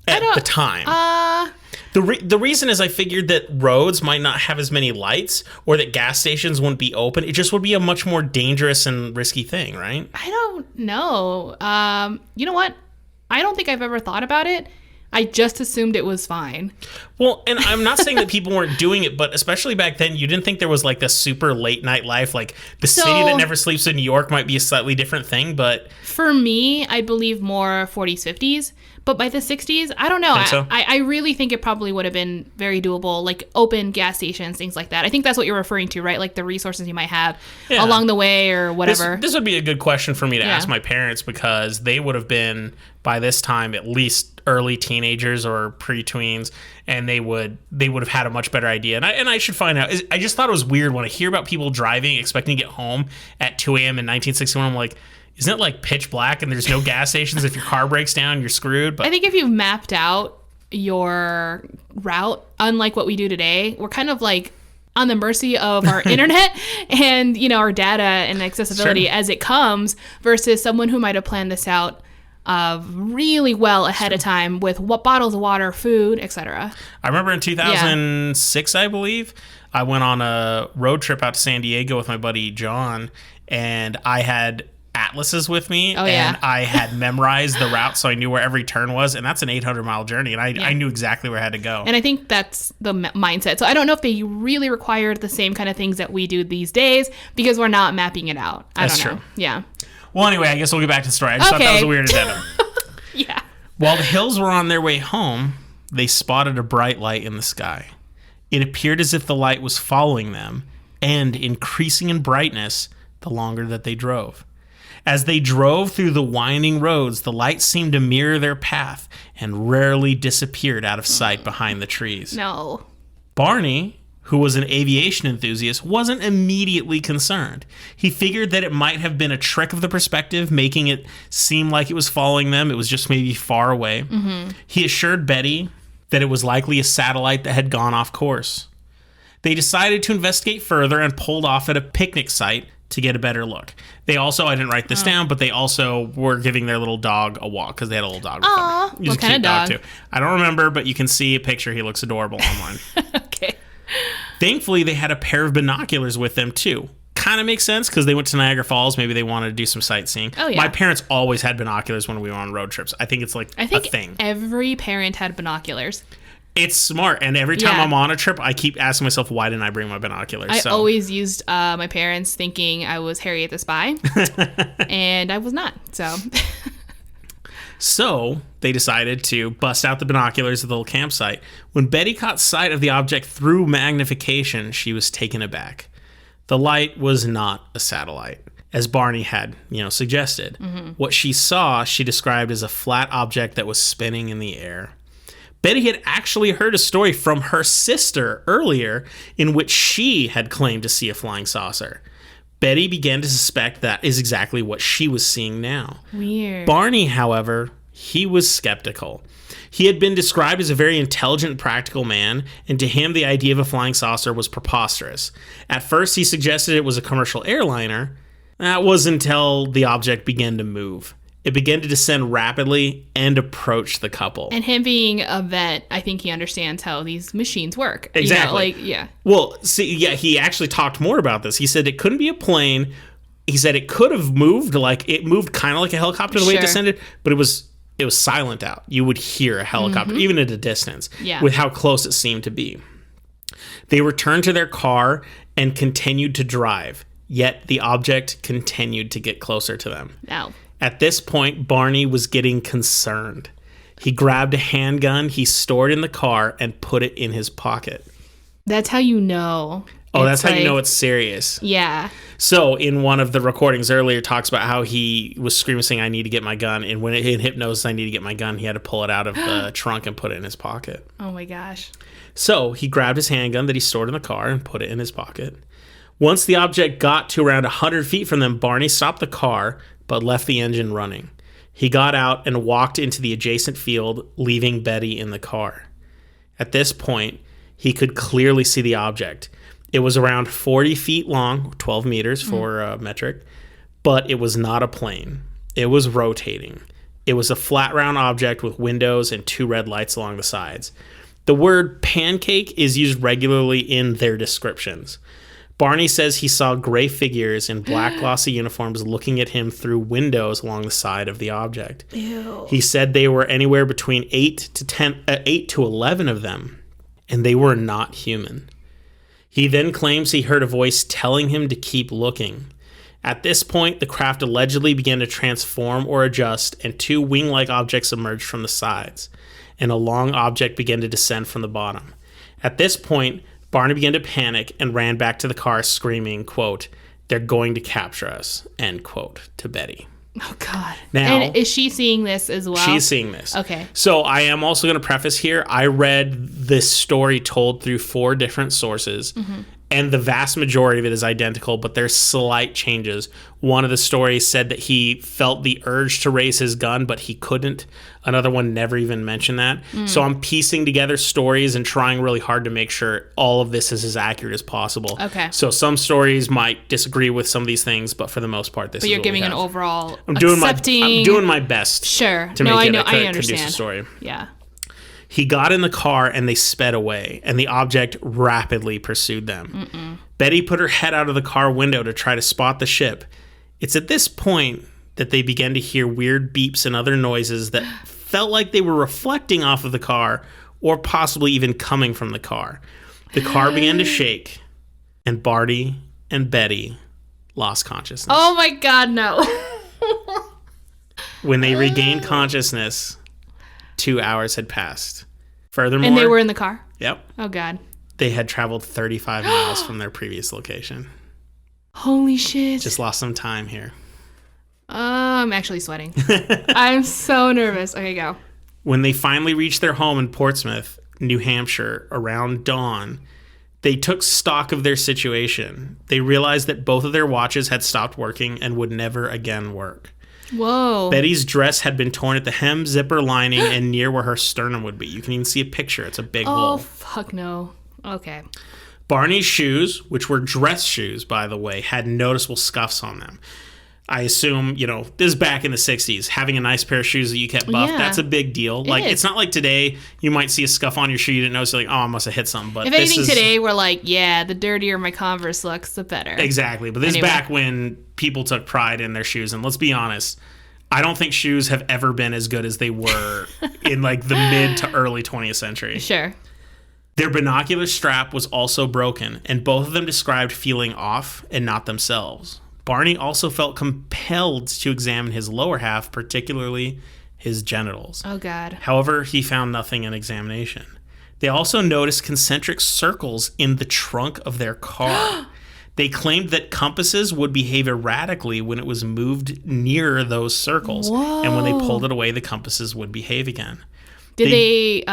at the time. The reason is I figured that roads might not have as many lights, or that gas stations wouldn't be open. It just would be a much more dangerous and risky thing, right? I don't know. You know what? I don't think I've ever thought about it. I just assumed it was fine. Well, and I'm not saying that people weren't doing it, but especially back then, you didn't think there was like this super late night life. Like the city that never sleeps in New York might be a slightly different thing, but... For me, I believe more 40s, 50s. But by the 60s, I don't know. Think so? I really think it probably would have been very doable, like open gas stations, things like that. I think that's what you're referring to, right? Like the resources you might have along the way or whatever. This would be a good question for me to ask my parents, because they would have been, by this time, at least early teenagers or pre-tweens, and they would have had a much better idea. And I should find out. I just thought it was weird when I hear about people driving, expecting to get home at 2 a.m. in 1961. I'm like, isn't it like pitch black and there's no gas stations? If your car breaks down, you're screwed. But I think if you've mapped out your route, unlike what we do today, we're kind of like on the mercy of our internet and, you know, our data and accessibility as it comes, versus someone who might have planned this out really well ahead of time with what bottles of water, food, etc. I remember in 2006, I believe, I went on a road trip out to San Diego with my buddy John, and I had atlases with me, and I had memorized the route, so I knew where every turn was, and that's an 800-mile journey, and I knew exactly where I had to go. And I think that's the mindset. So I don't know if they really required the same kind of things that we do these days, because we're not mapping it out. That's don't know. true. Yeah. Well, anyway, I guess we'll get back to the story. I just thought that was a weird addendum. Yeah. While the Hills were on their way home, they spotted a bright light in the sky. It appeared as if the light was following them, and increasing in brightness the longer that they drove. As they drove through the winding roads, the light seemed to mirror their path and rarely disappeared out of sight behind the trees. No. Barney, who was an aviation enthusiast, wasn't immediately concerned. He figured that it might have been a trick of the perspective, making it seem like it was following them. It was just maybe far away. Mm-hmm. He assured Betty that it was likely a satellite that had gone off course. They decided to investigate further and pulled off at a picnic site to get a better look. They also, I didn't write this down, but they also were giving their little dog a walk, because they had a little dog with them. He's what kind of dog? Too. I don't remember, but you can see a picture. He looks adorable online. Okay. Thankfully, they had a pair of binoculars with them, too. Kind of makes sense, because they went to Niagara Falls. Maybe they wanted to do some sightseeing. Oh, yeah. My parents always had binoculars when we were on road trips. I think it's like a thing. Every parent had binoculars. It's smart, and every time I'm on a trip, I keep asking myself, why didn't I bring my binoculars? I always used my parents thinking I was Harriet the Spy, and I was not, so... So they decided to bust out the binoculars at the little campsite. When Betty caught sight of the object through magnification, she was taken aback. The light was not a satellite, as Barney had, suggested. Mm-hmm. What she saw, she described as a flat object that was spinning in the air. Betty had actually heard a story from her sister earlier in which she had claimed to see a flying saucer. Betty began to suspect that is exactly what she was seeing now. Weird. Barney, however, he was skeptical. He had been described as a very intelligent, practical man, and to him the idea of a flying saucer was preposterous. At first, he suggested it was a commercial airliner. That was until the object began to move. It began to descend rapidly and approach the couple. And him being a vet, I think he understands how these machines work. Exactly. Well, he actually talked more about this. He said it couldn't be a plane. He said it could have moved, it moved kind of like a helicopter the way it descended, but it was silent out. You would hear a helicopter, even at a distance, with how close it seemed to be. They returned to their car and continued to drive, yet the object continued to get closer to them. No. At this point, Barney was getting concerned. He grabbed a handgun he stored in the car and put it in his pocket. That's how you know. Oh, that's how you know it's serious. Yeah. So in one of the recordings earlier, it talks about how he was screaming, saying, "I need to get my gun." And when in hypnosis, "I need to get my gun," he had to pull it out of the trunk and put it in his pocket. Oh, my gosh. So he grabbed his handgun that he stored in the car and put it in his pocket. Once the object got to around 100 feet from them, Barney stopped the car, but left the engine running. He got out and walked into the adjacent field, leaving Betty in the car. At this point, he could clearly see the object. It was around 40 feet long, 12 meters for metric, but it was not a plane. It was rotating. It was a flat round object with windows and 2 red lights along the sides. The word pancake is used regularly in their descriptions. Barney says he saw gray figures in black glossy uniforms looking at him through windows along the side of the object. Ew. He said they were anywhere between 8 to 11 of them, and they were not human. He then claims he heard a voice telling him to keep looking. At this point, the craft allegedly began to transform or adjust, and 2 wing-like objects emerged from the sides, and a long object began to descend from the bottom. At this point, Barney began to panic and ran back to the car screaming, quote, "They're going to capture us," end quote, to Betty. Oh, God. Now, and is she seeing this as well? She's seeing this. Okay. So I am also going to preface here, I read this story told through 4 different sources, and the vast majority of it is identical, but there's slight changes. One of the stories said that he felt the urge to raise his gun, but he couldn't. Another one never even mentioned that. So I'm piecing together stories and trying really hard to make sure all of this is as accurate as possible. Okay. So some stories might disagree with some of these things, but for the most part, this But is you're what we giving an have. overall I'm doing accepting... my best. Sure. To make it a I understand. conducive story. Yeah. He got in the car and they sped away, and the object rapidly pursued them. Betty put her head out of the car window to try to spot the ship. It's at this point that they began to hear weird beeps and other noises that felt like they were reflecting off of the car or possibly even coming from the car. The car began to shake, and Barney and Betty lost consciousness. Oh, my God, no. When they regained consciousness, 2 hours had passed. Furthermore, And they were in the car? Yep. Oh, God. They had traveled 35 miles from their previous location. Holy shit. Just lost some time here. I'm actually sweating. I'm so nervous. Okay, go. When they finally reached their home in Portsmouth, New Hampshire, around dawn, they took stock of their situation. They realized that both of their watches had stopped working and would never again work. Whoa. Betty's dress had been torn at the hem, zipper lining, and near where her sternum would be. You can even see a picture. It's a big Oh, hole. fuck no. Okay. Barney's shoes, which were dress shoes, by the way, had noticeable scuffs on them. I assume, this is back in the 60s. Having a nice pair of shoes that you kept buffed, Yeah. that's a big deal. It is. It's not like today you might see a scuff on your shoe you didn't notice. You're like, oh, I must have hit something. But If anything, today we're like, yeah, the dirtier my Converse looks, the better. Exactly. But this is back when people took pride in their shoes. And let's be honest, I don't think shoes have ever been as good as they were in like the mid to early 20th century. Sure. Their binocular strap was also broken, and both of them described feeling off and not themselves. Barney also felt compelled to examine his lower half, particularly his genitals. Oh, God. However, he found nothing in examination. They also noticed concentric circles in the trunk of their car. They claimed that compasses would behave erratically when it was moved near those circles. Whoa. And when they pulled it away, the compasses would behave again. Did they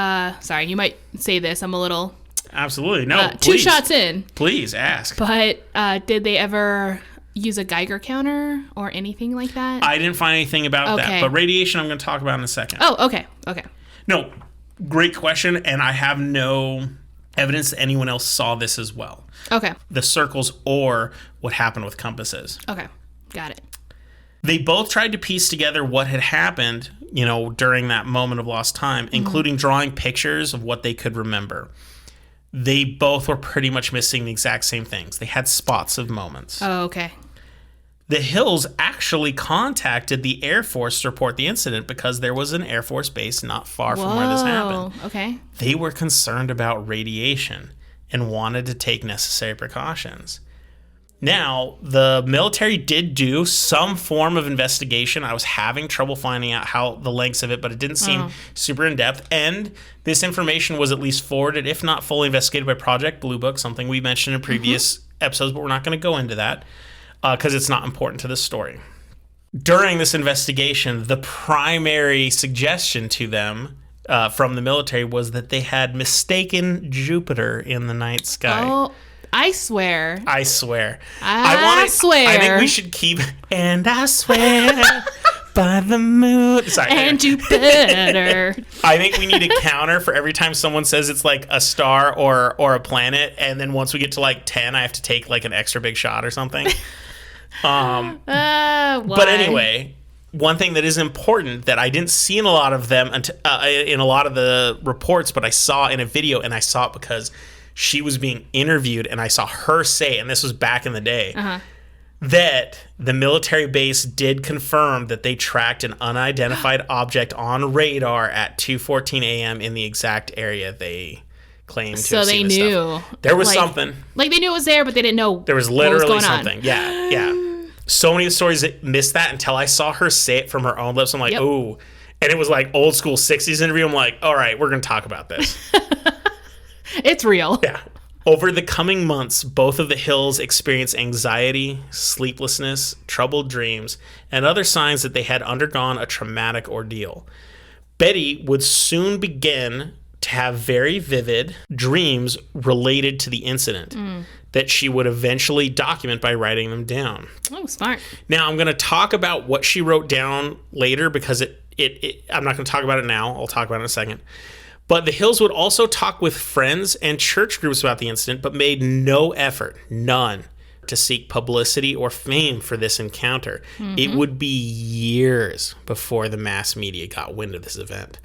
sorry, you might say this, I'm a little... Absolutely. No, please. 2 shots in. Please, ask. But did they ever use a Geiger counter or anything like that? I didn't find anything about that. But radiation I'm going to talk about in a second. Oh, okay. Okay. No, great question. And I have no evidence that anyone else saw this as well. Okay. The circles or what happened with compasses. Okay. Got it. They both tried to piece together what had happened, during that moment of lost time, including drawing pictures of what they could remember. They both were pretty much missing the exact same things. They had spots of moments. Oh, okay. The Hills actually contacted the Air Force to report the incident because there was an Air Force base not far from where this happened. Okay. They were concerned about radiation and wanted to take necessary precautions. Now, the military did do some form of investigation. I was having trouble finding out how the lengths of it, but it didn't seem super in-depth. And this information was at least forwarded, if not fully investigated, by Project Blue Book, something we mentioned in previous episodes, but we're not going to go into that because it's not important to this story. During this investigation, the primary suggestion to them from the military was that they had mistaken Jupiter in the night sky. Oh, I swear. I swear. I swear. I think we should keep. And I swear by the moon. Sorry. And Jupiter. I think we need a counter for every time someone says it's like a star or a planet, and then once we get to like 10, I have to take like an extra big shot or something. Why? But anyway, one thing that is important that I didn't see in a lot of them in a lot of the reports, but I saw in a video, and I saw it because she was being interviewed, and I saw her say, and this was back in the day, that the military base did confirm that they tracked an unidentified object on radar at 2:14 a.m. in the exact area they claimed to have seen. So they knew. There was something. Like they knew it was there, but they didn't know there was literally what was going something. on. Yeah. So many of the stories that missed that until I saw her say it from her own lips. I'm like, Yep. ooh. And it was like old school 60s interview. I'm like, all right, we're going to talk about this. It's real. Yeah. Over the coming months, both of the Hills experienced anxiety, sleeplessness, troubled dreams, and other signs that they had undergone a traumatic ordeal. Betty would soon begin to have very vivid dreams related to the incident that she would eventually document by writing them down. Oh, smart. Now, I'm going to talk about what she wrote down later because I'm not going to talk about it now. I'll talk about it in a second. But the Hills would also talk with friends and church groups about the incident, but made no effort, none, to seek publicity or fame for this encounter. It would be years before the mass media got wind of this event.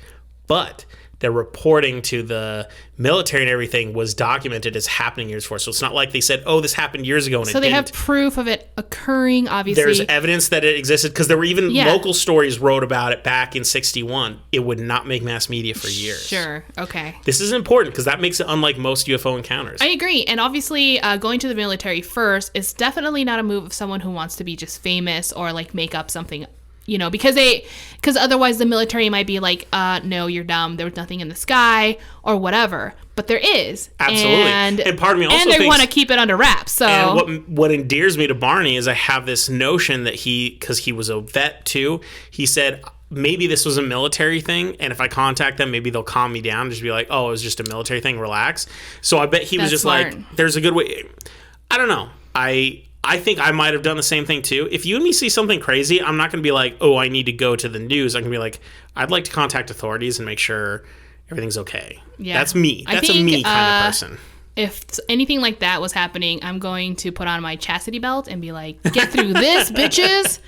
But the reporting to the military and everything was documented as happening years before. So it's not like they said, oh, this happened years ago and So it they didn't. have proof of it occurring, obviously. There's evidence that it existed because there were even Yeah. local stories wrote about it back in 61. It would not make mass media for years. Sure. Okay. This is important because that makes it unlike most UFO encounters. I agree. And obviously, going to the military first is definitely not a move of someone who wants to be just famous or like make up something, you know, because otherwise the military might be like, no, you're dumb. There was nothing in the sky or whatever. But there is. Absolutely. And part of me also and they thinks- want to keep it under wraps. So And what endears me to Barney is I have this notion that because he was a vet too, he said, maybe this was a military thing, and if I contact them, maybe they'll calm me down and just be like, oh, it was just a military thing, relax. So I bet he was That's just smart. like, there's a good way. I don't know. I think I might have done the same thing too. If you and me see something crazy, I'm not going to be like, oh, I need to go to the news. I'm going to be like, I'd like to contact authorities and make sure everything's okay. Yeah. That's me. I That's think, a me kind of person. if anything like that was happening, I'm going to put on my chastity belt and be like, get through this, bitches.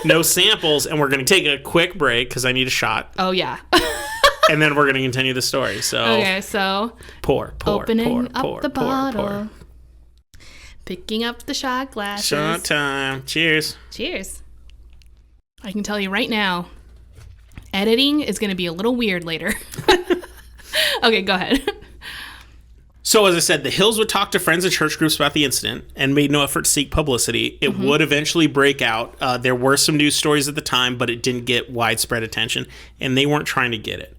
No samples, and we're going to take a quick break because I need a shot. Oh, yeah. And then we're going to continue the story. So Okay, so pour, opening up pour, the pour, bottle. pour. Picking up the shot glasses. Shot time. Cheers. Cheers. I can tell you right now, editing is going to be a little weird later. Okay, go ahead. So, as I said, the Hills would talk to friends and church groups about the incident and made no effort to seek publicity. It would eventually break out. There were some news stories at the time, but it didn't get widespread attention, and they weren't trying to get it.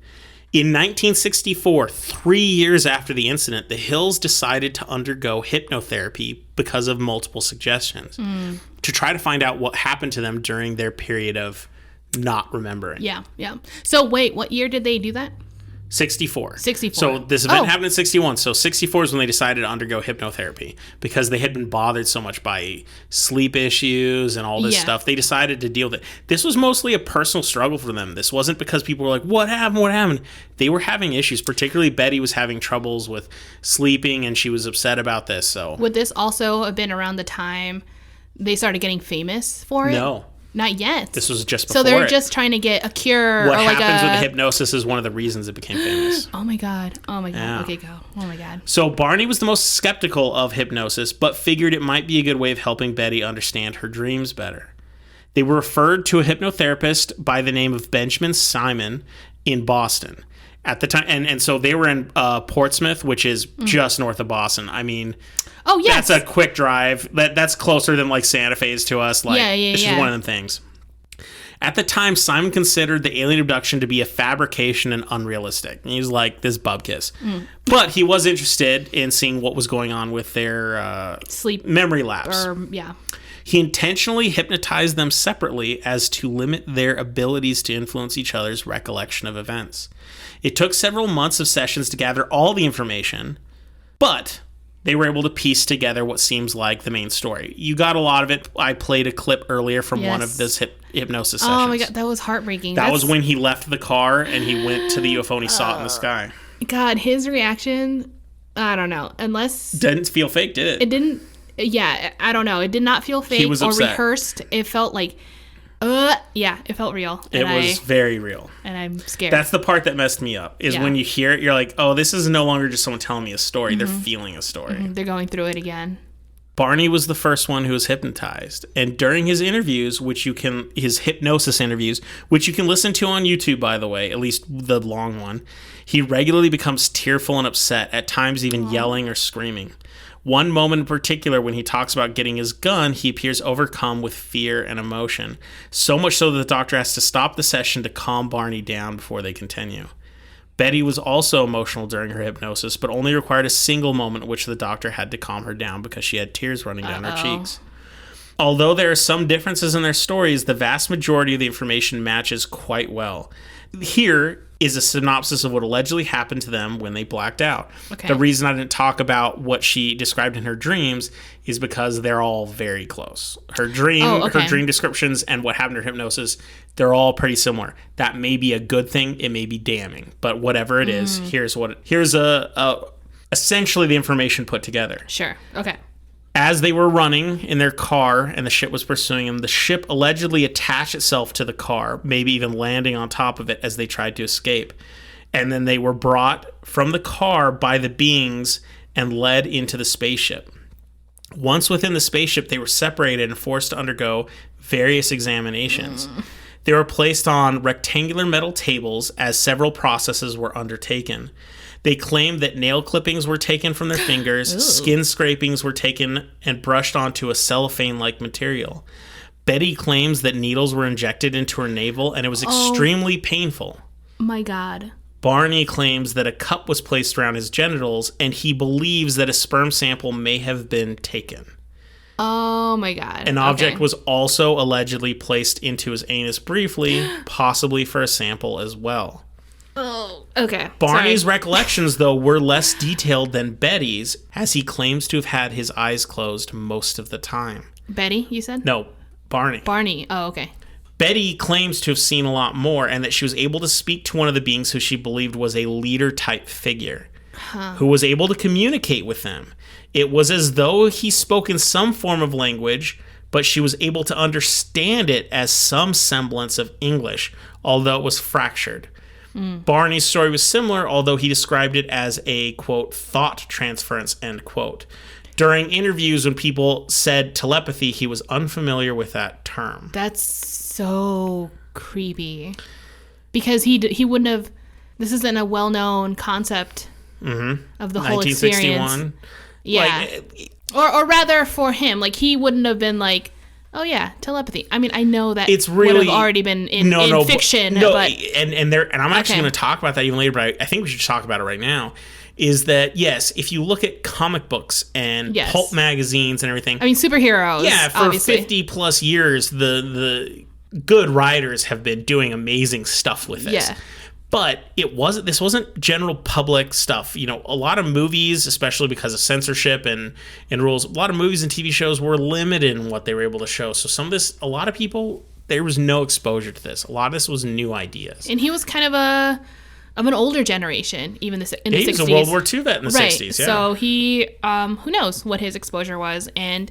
In 1964, 3 years after the incident, the Hills decided to undergo hypnotherapy because of multiple suggestions to try to find out what happened to them during their period of not remembering. Yeah. So wait, what year did they do that? 64. 64. So this event Oh. happened in 61. So 64 is when they decided to undergo hypnotherapy because they had been bothered so much by sleep issues and all this Yeah. stuff. They decided to deal with it. This was mostly a personal struggle for them. This wasn't because people were like, what happened? What happened? They were having issues. Particularly Betty was having troubles with sleeping and she was upset about this. So Would this also have been around the time they started getting famous for it? no. Not yet. This was just before So they're it. just trying to get a cure What or like happens with the a... hypnosis is one of the reasons it became famous. Oh my God. Yeah. Okay, go. Oh my God. So Barney was the most skeptical of hypnosis, but figured it might be a good way of helping Betty understand her dreams better. They were referred to a hypnotherapist by the name of Benjamin Simon in Boston at the time. And so they were in Portsmouth, which is just north of Boston. I mean, Oh, yes. that's a quick drive. That's closer than like Santa Fe's to us. Like, Yeah, it's just yeah. one of them things. At the time, Simon considered the alien abduction to be a fabrication and unrealistic. And he was like, this bubkiss. But he was interested in seeing what was going on with their Sleep memory lapse. yeah. He intentionally hypnotized them separately as to limit their abilities to influence each other's recollection of events. It took several months of sessions to gather all the information, but they were able to piece together what seems like the main story. You got a lot of it. I played a clip earlier from one of Yes. this hypnosis sessions. Oh my God, that was heartbreaking. That was when he left the car and he went to the UFO and he saw it in the sky. God, his reaction, I don't know. Unless Didn't feel fake, did it? it didn't, yeah, I don't know. It did not feel fake was or upset. rehearsed. It felt like, yeah, it felt real. It was very real. And I'm scared. That's the part that messed me up, is Yeah. when you hear it, you're like, oh, this is no longer just someone telling me a story. They're feeling a story. They're going through it again. Barney was the first one who was hypnotized. And during his interviews, his hypnosis interviews, which you can listen to on YouTube, by the way, at least the long one, he regularly becomes tearful and upset, at times even yelling or screaming. One moment in particular, when he talks about getting his gun, he appears overcome with fear and emotion. So much so that the doctor has to stop the session to calm Barney down before they continue. Betty was also emotional during her hypnosis, but only required a single moment in which the doctor had to calm her down because she had tears running down her cheeks. Although there are some differences in their stories, the vast majority of the information matches quite well. Here is a synopsis of what allegedly happened to them when they blacked out. Okay. The reason I didn't talk about what she described in her dreams is because they're all very close. Her dream descriptions and what happened to her hypnosis, they're all pretty similar. That may be a good thing, it may be damning, but whatever it is, here's essentially the information put together. Sure. Okay. As they were running in their car and the ship was pursuing them, the ship allegedly attached itself to the car, maybe even landing on top of it as they tried to escape. And then they were brought from the car by the beings and led into the spaceship. Once within the spaceship, they were separated and forced to undergo various examinations. They were placed on rectangular metal tables as several processes were undertaken. They claimed that nail clippings were taken from their fingers, skin scrapings were taken and brushed onto a cellophane-like material. Betty claims that needles were injected into her navel and it was extremely painful. My God. Barney claims that a cup was placed around his genitals and he believes that a sperm sample may have been taken. Oh my God. An object was also allegedly placed into his anus briefly, possibly for a sample as well. Oh, okay. Barney's recollections, though, were less detailed than Betty's, as he claims to have had his eyes closed most of the time. Betty, you said? No, Barney. Barney. Oh, okay. Betty claims to have seen a lot more and that she was able to speak to one of the beings who she believed was a leader-type figure, who was able to communicate with them. It was as though he spoke in some form of language, but she was able to understand it as some semblance of English, although it was fractured. Barney's story was similar, although he described it as a, quote, thought transference, end quote. During interviews when people said telepathy, he was unfamiliar with that term. That's so creepy. Because he wouldn't have... This isn't a well-known concept of the whole experience. 1961. Yeah. Or rather for him, like he wouldn't have been like, oh yeah, telepathy. I mean, I know that it's really would have already been in fiction. But I'm actually going to talk about that even later, but I think we should talk about it right now. Is that, yes, if you look at comic books and pulp magazines and everything. I mean, superheroes. Yeah, for obviously. 50 plus years, the good writers have been doing amazing stuff with this. Yeah. But this wasn't general public stuff. You know, a lot of movies, especially because of censorship and rules, a lot of movies and TV shows were limited in what they were able to show. So some of this, a lot of people, there was no exposure to this. A lot of this was new ideas. And he was kind of an older generation, even in the 60s. He was a World War II vet in the 60s, yeah. So he, who knows what his exposure was. And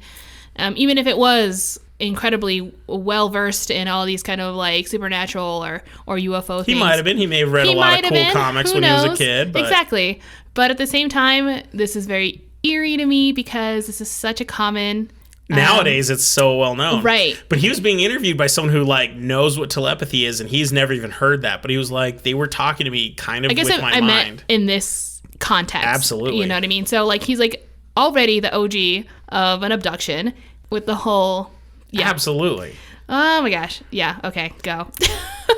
even if it was incredibly well versed in all these kind of like supernatural or UFO things. He might have been. He may have read a lot of cool comics when he was a kid. But... Exactly. But at the same time, this is very eerie to me because this is such a common... Nowadays, it's so well known. Right. But he was being interviewed by someone who like knows what telepathy is, and he's never even heard that. But he was like, they were talking to me kind of with my mind. Meant in this context. Absolutely. You know what I mean? So like he's like already the OG of an abduction with the whole... Yeah. Absolutely. Oh my gosh. Yeah. Okay. Go.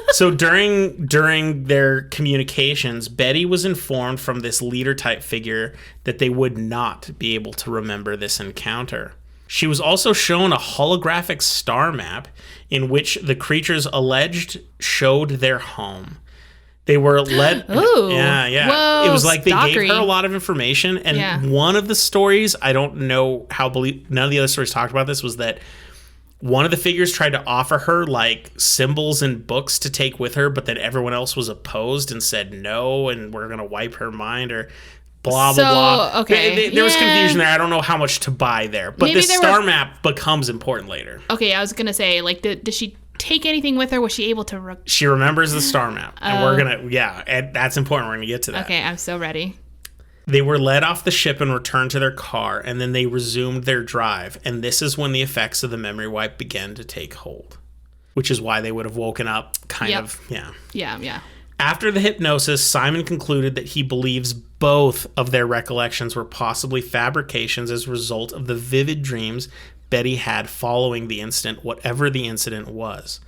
So during their communications, Betty was informed from this leader type figure that they would not be able to remember this encounter. She was also shown a holographic star map in which the creatures alleged showed their home. They were led... Ooh. Yeah. Whoa, it was like they stalkery. gave her a lot of information. And one of the stories, I don't know how... None of the other stories talked about this, was that one of the figures tried to offer her like symbols and books to take with her, but then everyone else was opposed and said no, and we're going to wipe her mind or blah, blah, blah. Okay. There was confusion there. I don't know how much to buy there. But this star map becomes important later. Okay, I was going to say, like, did she take anything with her? Was she able to... She remembers the star map. And we're going to... Yeah, and that's important. We're going to get to that. Okay, I'm so ready. They were led off the ship and returned to their car, and then they resumed their drive. And this is when the effects of the memory wipe began to take hold, which is why they would have woken up kind of, yeah. Yeah. After the hypnosis, Simon concluded that he believes both of their recollections were possibly fabrications as a result of the vivid dreams Betty had following the incident, whatever the incident was.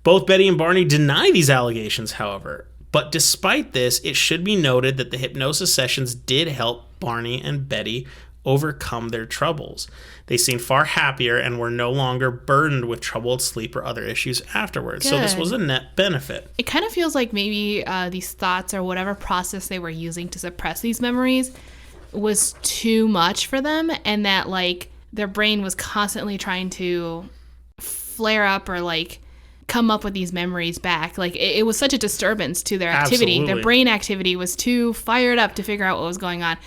Both Betty and Barney deny these allegations, however. But despite this, it should be noted that the hypnosis sessions did help Barney and Betty overcome their troubles. They seemed far happier and were no longer burdened with troubled sleep or other issues afterwards. Good. So this was a net benefit. It kind of feels like maybe these thoughts or whatever process they were using to suppress these memories was too much for them, and that like their brain was constantly trying to flare up or like come up with these memories back. Like it was such a disturbance to their activity. Absolutely. Their brain activity was too fired up to figure out what was going on.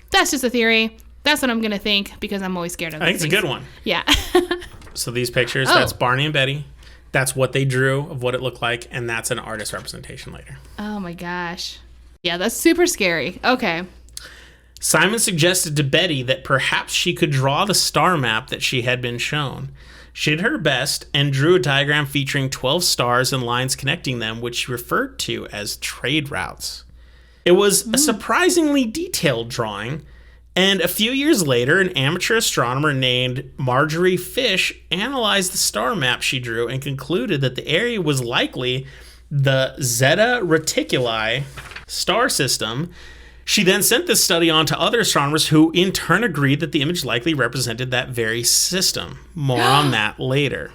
That's just a theory. That's what I'm going to think because I'm always scared of I think it's a good one. Yeah. So these pictures, that's Barney and Betty. That's what they drew of what it looked like, and that's an artist representation later. Oh my gosh. Yeah, that's super scary. Okay. Simon suggested to Betty that perhaps she could draw the star map that she had been shown. She did her best and drew a diagram featuring 12 stars and lines connecting them, which she referred to as trade routes. It was a surprisingly detailed drawing, and a few years later, an amateur astronomer named Marjorie Fish analyzed the star map she drew and concluded that the area was likely the Zeta Reticuli star system. She then sent this study on to other astronomers who in turn agreed that the image likely represented that very system. More on that later.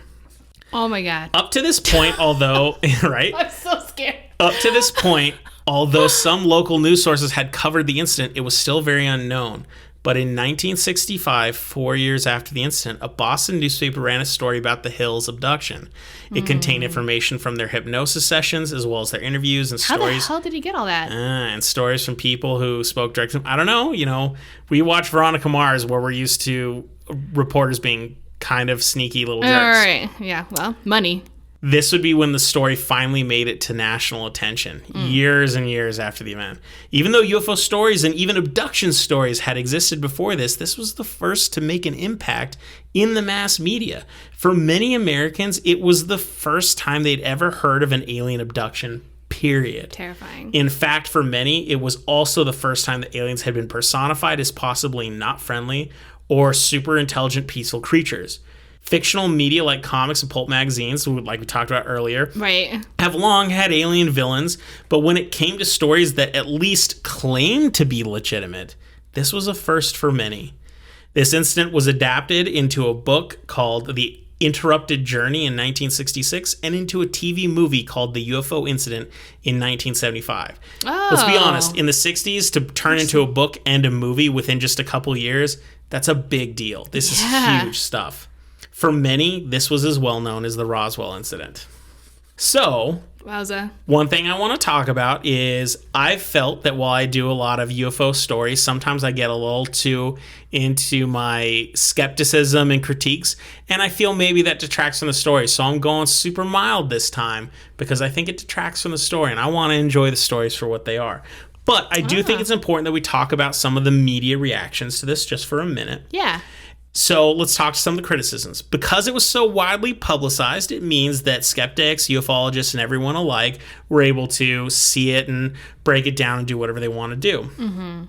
Oh my God. Up to this point, although, right? I'm so scared. Up to this point, although some local news sources had covered the incident, it was still very unknown. But in 1965, 4 years after the incident, a Boston newspaper ran a story about the Hills abduction. It contained information from their hypnosis sessions, as well as their interviews and How stories. the hell did he get all that? And stories from people who spoke directly. I don't know. You know, we watch Veronica Mars, where we're used to reporters being kind of sneaky little jerks. All right. Yeah. Well, money. This would be when the story finally made it to national attention, years and years after the event. Even though UFO stories and even abduction stories had existed before this, this was the first to make an impact in the mass media. For many Americans, it was the first time they'd ever heard of an alien abduction, period. Terrifying. In fact, for many, it was also the first time that aliens had been personified as possibly not friendly or super intelligent, peaceful creatures. Fictional media like comics and pulp magazines, like we talked about earlier, Right. have long had alien villains, but when it came to stories that at least claimed to be legitimate, this was a first for many. This incident was adapted into a book called The Interrupted Journey in 1966 and into a TV movie called The UFO Incident in 1975. Oh. Let's be honest, in the 60s, to turn into a book and a movie within just a couple years, that's a big deal. This is huge stuff. For many, this was as well known as the Roswell incident. So, Wowza. one thing I want to talk about is I've felt that while I do a lot of UFO stories, sometimes I get a little too into my skepticism and critiques, and I feel maybe that detracts from the story. So I'm going super mild this time because I think it detracts from the story, and I want to enjoy the stories for what they are. But I do think it's important that we talk about some of the media reactions to this just for a minute. Yeah. So let's talk to some of the criticisms. Because it was so widely publicized, it means that skeptics, ufologists, and everyone alike were able to see it and break it down and do whatever they want to do. Mm-hmm.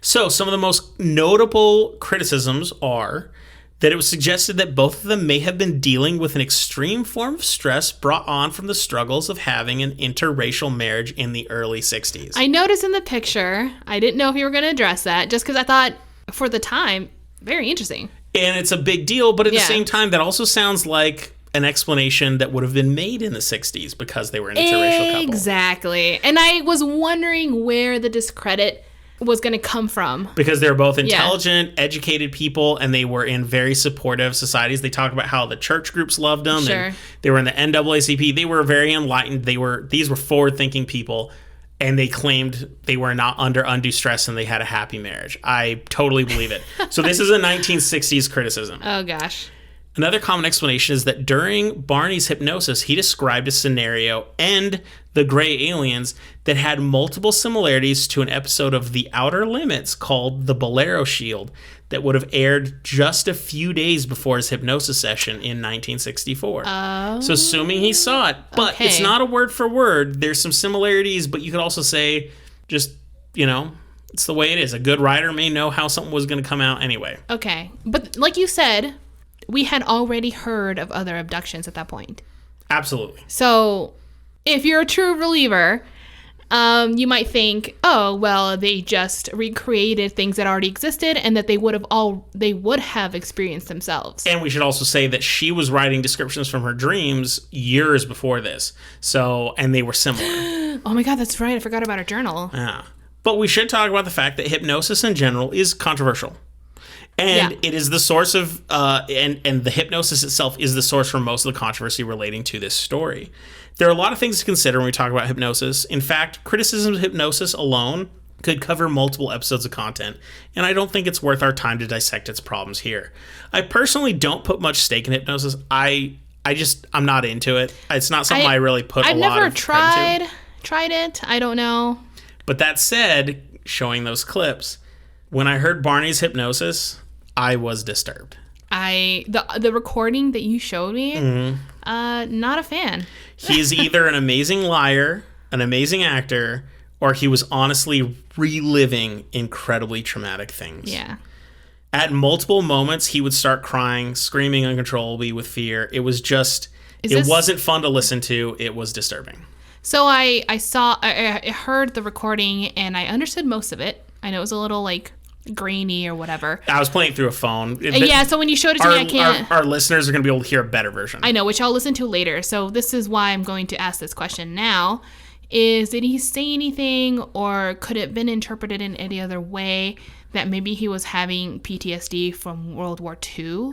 So some of the most notable criticisms are that it was suggested that both of them may have been dealing with an extreme form of stress brought on from the struggles of having an interracial marriage in the early 60s. I noticed in the picture, I didn't know if you were going to address that, just because I thought, for the time, very interesting. And it's a big deal, but at the same time, that also sounds like an explanation that would have been made in the 60s because they were an interracial couple. Exactly. And I was wondering where the discredit was going to come from. Because they were both intelligent, educated people, and they were in very supportive societies. They talk about how the church groups loved them. Sure. And they were in the NAACP. They were very enlightened. These were forward-thinking people. And they claimed they were not under undue stress and they had a happy marriage. I totally believe it. So this is a 1960s criticism. Oh, gosh. Another common explanation is that during Barney's hypnosis, he described a scenario and the gray aliens that had multiple similarities to an episode of The Outer Limits called The Bolero Shield that would have aired just a few days before his hypnosis session in 1964. So assuming he saw it, but it's not a word for word. There's some similarities, but you could also say just, it's the way it is. A good writer may know how something was going to come out anyway. Okay. But like you said, we had already heard of other abductions at that point. Absolutely. So if you're a true believer, you might think, oh, well, they just recreated things that already existed and that they would have experienced themselves. And we should also say that she was writing descriptions from her dreams years before this. And they were similar. Oh my God, that's right. I forgot about her journal. Yeah. But we should talk about the fact that hypnosis in general is controversial. And it is the source of, and the hypnosis itself is the source for most of the controversy relating to this story. There are a lot of things to consider when we talk about hypnosis. In fact, criticism of hypnosis alone could cover multiple episodes of content, and I don't think it's worth our time to dissect its problems here. I personally don't put much stake in hypnosis. I'm not into it. It's not something I really put a lot of credit to. Tried it. I don't know. But that said, showing those clips, when I heard Barney's hypnosis, I was disturbed. The recording that you showed me, not a fan. He's either an amazing liar, an amazing actor, or he was honestly reliving incredibly traumatic things. Yeah. At multiple moments, he would start crying, screaming uncontrollably with fear. It was just, wasn't fun to listen to. It was disturbing. So I heard the recording and I understood most of it. I know it was a little grainy or whatever. I was playing through a phone. Yeah, so when you showed it to me, I can't... Our listeners are going to be able to hear a better version. I know, which I'll listen to later. So this is why I'm going to ask this question now. Did he say anything, or could it have been interpreted in any other way that maybe he was having PTSD from World War II?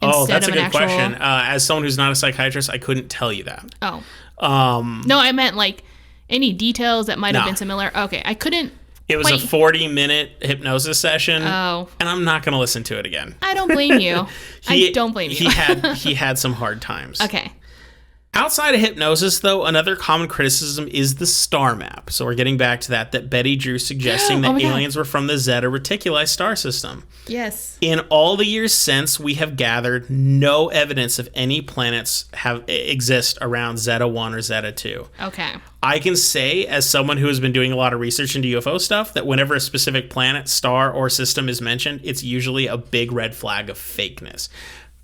Oh, that's a good question. As someone who's not a psychiatrist, I couldn't tell you that. Oh. No, I meant any details that might have been similar. Okay, I couldn't... It was a 40-minute hypnosis session. Oh. And I'm not going to listen to it again. I don't blame you. I don't blame you. He had some hard times. Okay. Outside of hypnosis, though, another common criticism is the star map. So we're getting back to that Betty drew, suggesting that aliens were from the Zeta Reticuli star system. Yes. In all the years since, we have gathered no evidence of any planets exist around Zeta 1 or Zeta 2. Okay. I can say, as someone who has been doing a lot of research into UFO stuff, that whenever a specific planet, star, or system is mentioned, it's usually a big red flag of fakeness.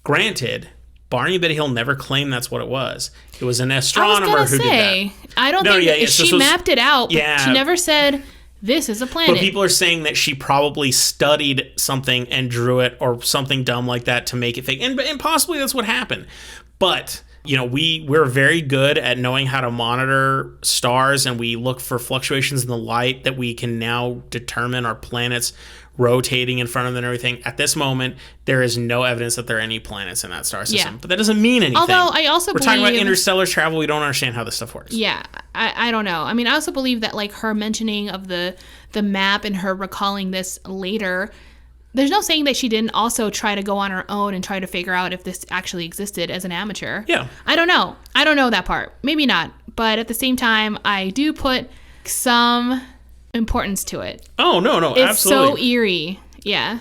Granted, Barney and Betty Hill never claimed that's what it was. It was an astronomer who did that. I don't think she mapped it out, but she never said, this is a planet. But people are saying that she probably studied something and drew it or something dumb like that to make it fake. And possibly that's what happened. But... we're very good at knowing how to monitor stars, and we look for fluctuations in the light that we can now determine our planets rotating in front of them and everything. At this moment, there is no evidence that there are any planets in that star system. Yeah. But that doesn't mean anything. Although I also we're talking about interstellar travel. We don't understand how this stuff works. Yeah, I don't know. I mean, I also believe that her mentioning of the map and her recalling this later, there's no saying that she didn't also try to go on her own and try to figure out if this actually existed as an amateur. Yeah. I don't know. I don't know that part. Maybe not. But at the same time, I do put some importance to it. Oh, no, it's absolutely. It's so eerie. Yeah.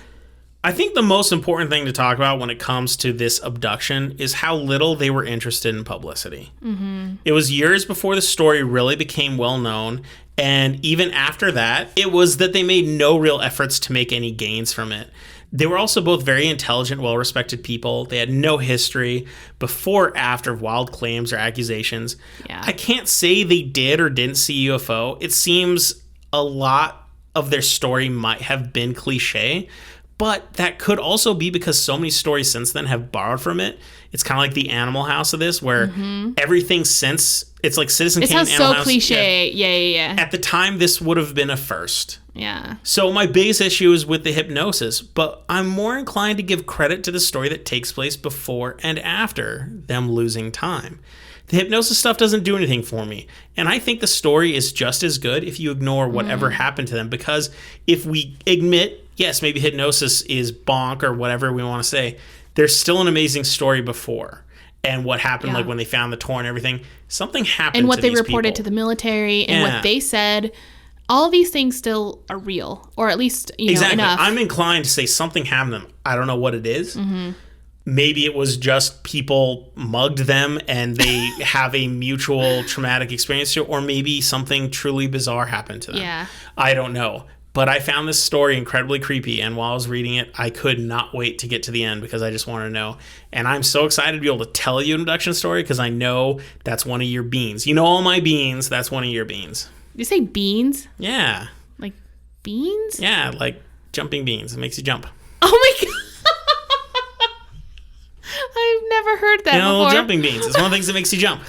I think the most important thing to talk about when it comes to this abduction is how little they were interested in publicity. Mm-hmm. It was years before the story really became well known. And even after that, it was that they made no real efforts to make any gains from it. They were also both very intelligent, well-respected people. They had no history before or after of wild claims or accusations. Yeah. I can't say they did or didn't see UFO. It seems a lot of their story might have been cliche, but that could also be because so many stories since then have borrowed from it. It's kind of like the Animal House of this, where everything since... It's like Citizen Kane, Animal House. It sounds so cliche. Yeah. At the time, this would have been a first. Yeah. So my biggest issue is with the hypnosis, but I'm more inclined to give credit to the story that takes place before and after them losing time. The hypnosis stuff doesn't do anything for me. And I think the story is just as good if you ignore whatever happened to them. Because if we admit, yes, maybe hypnosis is bonk or whatever we want to say, there's still an amazing story before. And what happened, Yeah. like when they found the tour and everything, something happened And what to they these reported people. to the military and Yeah. what they said, all these things still are real, or at least, you know, Exactly. enough. I'm inclined to say something happened to them. I don't know what it is. Mm-hmm. Maybe it was just people mugged them and they have a mutual traumatic experience, or maybe something truly bizarre happened to them. Yeah. I don't know. But I found this story incredibly creepy, and while I was reading it, I could not wait to get to the end because I just wanted to know. And I'm so excited to be able to tell you an abduction story because I know that's one of your beans. You know all my beans, that's one of your beans. Did you say beans? Yeah. Like beans? Yeah, like jumping beans. It makes you jump. Oh my god. I've never heard that You know, before. jumping beans. It's one of the things that makes you jump.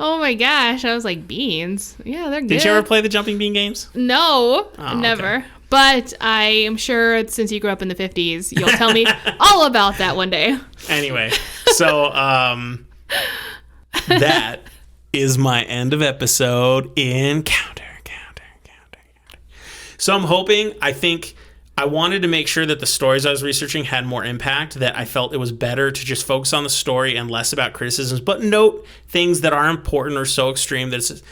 Oh my gosh. I was like, beans? Yeah, they're good. Did you ever play the jumping bean games? No, Oh, never. okay. But I am sure since you grew up in the 50s, you'll tell me all about that one day. Anyway, so that is my end of episode in Counter. So I'm hoping, I think I wanted to make sure that the stories I was researching had more impact, that I felt it was better to just focus on the story and less about criticisms, but note things that are important or so extreme that's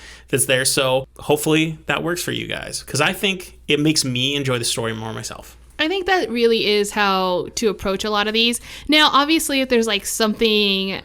there. So hopefully that works for you guys, because I think it makes me enjoy the story more myself. I think that really is how to approach a lot of these. Now, obviously, if there's like something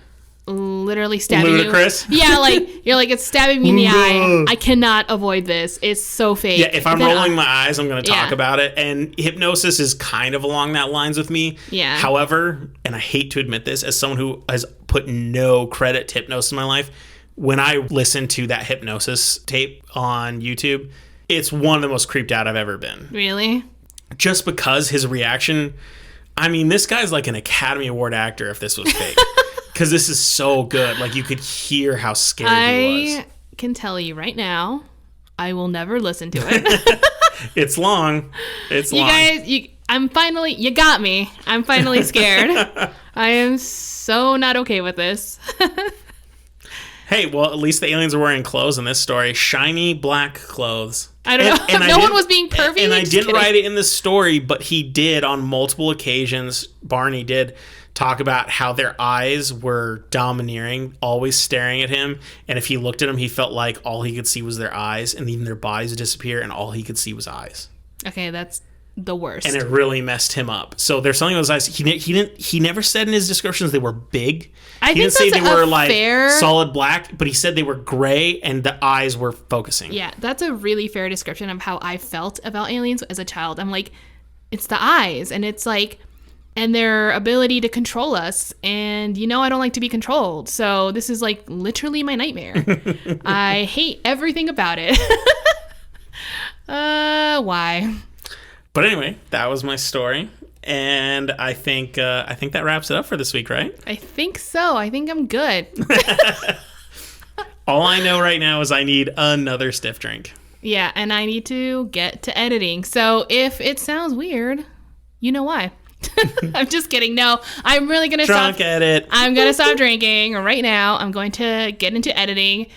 literally stabbing Ludicrous? you. Yeah, like you're like, it's stabbing me in the eye. I cannot avoid this. It's so fake. Yeah, if I'm Then rolling my eyes, I'm going to talk Yeah. about it. And hypnosis is kind of along that lines with me. Yeah. However, and I hate to admit this, as someone who has put no credit to hypnosis in my life, when I listen to that hypnosis tape on YouTube, it's one of the most creeped out I've ever been. Really? Just because his reaction, I mean, this guy's like an Academy Award actor if this was fake. Because this is so good. Like, you could hear how scared he was. I can tell you right now, I will never listen to it. It's long. It's long. You guys, you got me. I'm finally scared. I am so not okay with this. Hey, well, at least the aliens are wearing clothes in this story. Shiny black clothes. I don't know. No one was being pervy. And I Just didn't kidding. write it in the story, but he did on multiple occasions. Barney did talk about how their eyes were domineering, always staring at him. And if he looked at them, he felt like all he could see was their eyes, and even their bodies would disappear, and all he could see was eyes. Okay, that's the worst. And it really messed him up. So there's something with those eyes. He never said in his descriptions they were big. I He think didn't say that's they were a like fair- solid black, but he said they were gray and the eyes were focusing. Yeah, that's a really fair description of how I felt about aliens as a child. I'm like, it's the eyes, and it's like, and their ability to control us. And you know, I don't like to be controlled. So this is like literally my nightmare. I hate everything about it. Why? But anyway, that was my story, and I think that wraps it up for this week, right? I think so. I think I'm good. All I know right now is I need another stiff drink. Yeah, and I need to get to editing. So if it sounds weird, you know why. I'm just kidding. No, I'm really going to stop. Drunk edit. I'm going to stop drinking right now. I'm going to get into editing,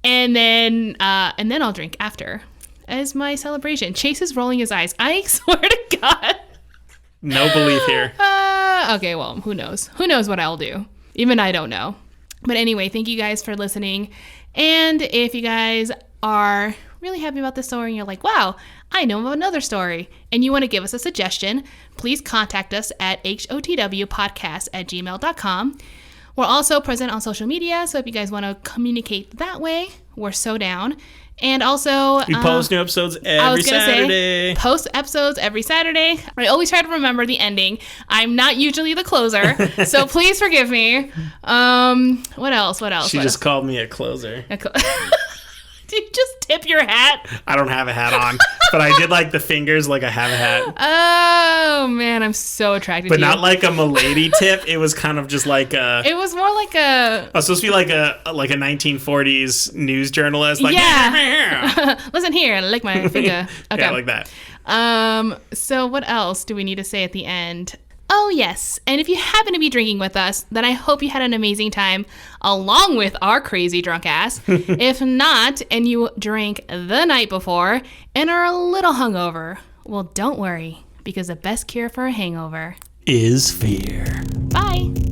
and then I'll drink after as my celebration. Chase is rolling his eyes. I swear to God. No belief here. Okay, well, who knows? Who knows what I'll do? Even I don't know. But anyway, thank you guys for listening. And if you guys are really happy about this story and you're like, wow, I know of another story, and you want to give us a suggestion, please contact us at hotwpodcast@gmail.com. We're also present on social media, so if you guys want to communicate that way, we're so down. And also, We post new episodes every Saturday. Post episodes every Saturday. I always try to remember the ending. I'm not usually the closer, so please forgive me. What else? She just called me a closer. Did you just tip your hat? I don't have a hat on, but I did like the fingers like I have a hat. Oh, man, I'm so attracted But to you. not like a milady tip. It was kind of just like a... It was more like a... I was supposed to be like a 1940s news journalist. Like, Yeah. Listen here, lick my finger. Okay. Yeah, like that. So what else do we need to say at the end? Oh, yes. And if you happen to be drinking with us, then I hope you had an amazing time along with our crazy drunk ass. If not, and you drank the night before and are a little hungover, well, don't worry, because the best cure for a hangover is fear. Bye.